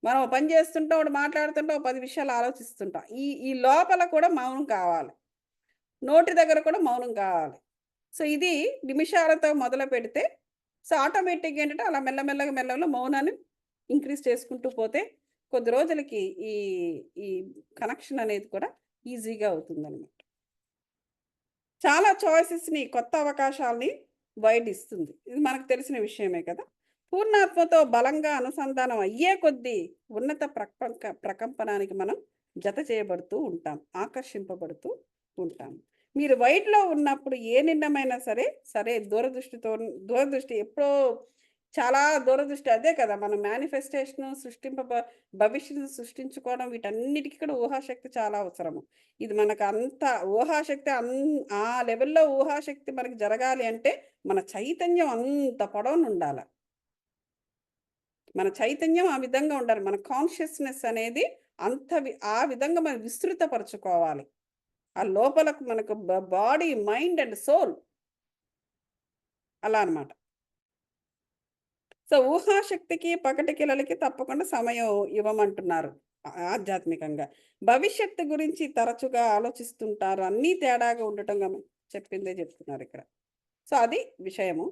మనం ఓ పని చేస్తుంటాం, ఒకటి మాట్లాడుతుంటాం, ఓ 10 విషయాలు ఆలోచిస్తుంటాం. ఈ లోపల కూడా మౌనం కావాలి. నోటి దగ్గర కూడా మౌనం కావాలి. సో, ఇది నిమిషాలతో మొదలుపెడితే ఆటోమేటిక్‌గా ఏంటంటే అలా మెల్లగా మౌనాన్ని ఇంక్రీజ్ చేసుకుంటూ పోతే కొద్ది రోజులకి ఈ ఈ కనెక్షన్ అనేది కూడా ఈజీగా అవుతుందనమాట. చాలా చాయిసెస్‌ని, కొత్త అవకాశాల్ని వైడ్ ఇస్తుంది. ఇది మనకు తెలిసిన విషయమే కదా! పూర్ణాత్మతో బలంగా అనుసంధానం అయ్యే కొద్దీ ఉన్నత ప్రకంపనానికి మనం జత చేయబడుతూ ఉంటాం. ఆకర్షింపబడుతూ ఉంటాం. మీరు వైడ్‌లో ఉన్నప్పుడు ఏ నిర్ణయమైనా సరే, దూరదృష్టి ఎప్పుడో చాలా దూరదృష్టి అదే కదా! మనం మేనిఫెస్టేషను భవిష్యత్తును సృష్టించుకోవడం వీటన్నిటికి కూడా ఊహాశక్తి చాలా అవసరము. ఇది మనకు అంత ఊహాశక్తి ఆ లెవెల్‌లో ఊహాశక్తి మనకి జరగాలి అంటే మన చైతన్యం అంత పొడవునుండాల. మన చైతన్యం ఆ విధంగా ఉండాలి. మన కాన్షియస్‌నెస్ అనేది ఆ విధంగా మనం విస్తృతపరుచుకోవాలి. ఆ లోపలకు మనకు బాడీ, మైండ్ అండ్ సోల్ అలా అన్నమాట. సో, ఊహాశక్తికి, పకటికలలకి తప్పకుండా సమయం ఇవ్వమంటున్నారు ఆధ్యాత్మికంగా. భవిష్యత్తు గురించి తరచుగా ఆలోచిస్తుంటారు. అన్నీ తేడాగా ఉండటం చెప్పిందే చెప్తున్నారిక్కడ. సో, అది విషయము.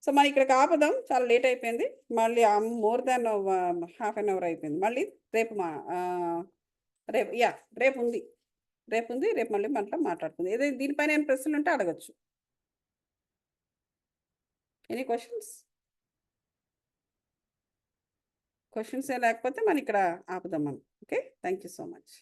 సో, మనం ఇక్కడికి ఆపుదాం. చాలా లేట్ అయిపోయింది. మళ్ళీ more than half an hour అయిపోయింది. మళ్ళీ రేపు రేపు రేపుంది. రేపుంది. రేపు మళ్ళీ మాట్లాడుకుందాం. ఏదైనా దీనిపైన ఏమైనా ప్రశ్నలుంటే అడగొచ్చు. Any questions? క్వెషన్స్ లేకపోతే మనం ఇక్కడ ఆపుదాం మనం. Okay. Thank you so much.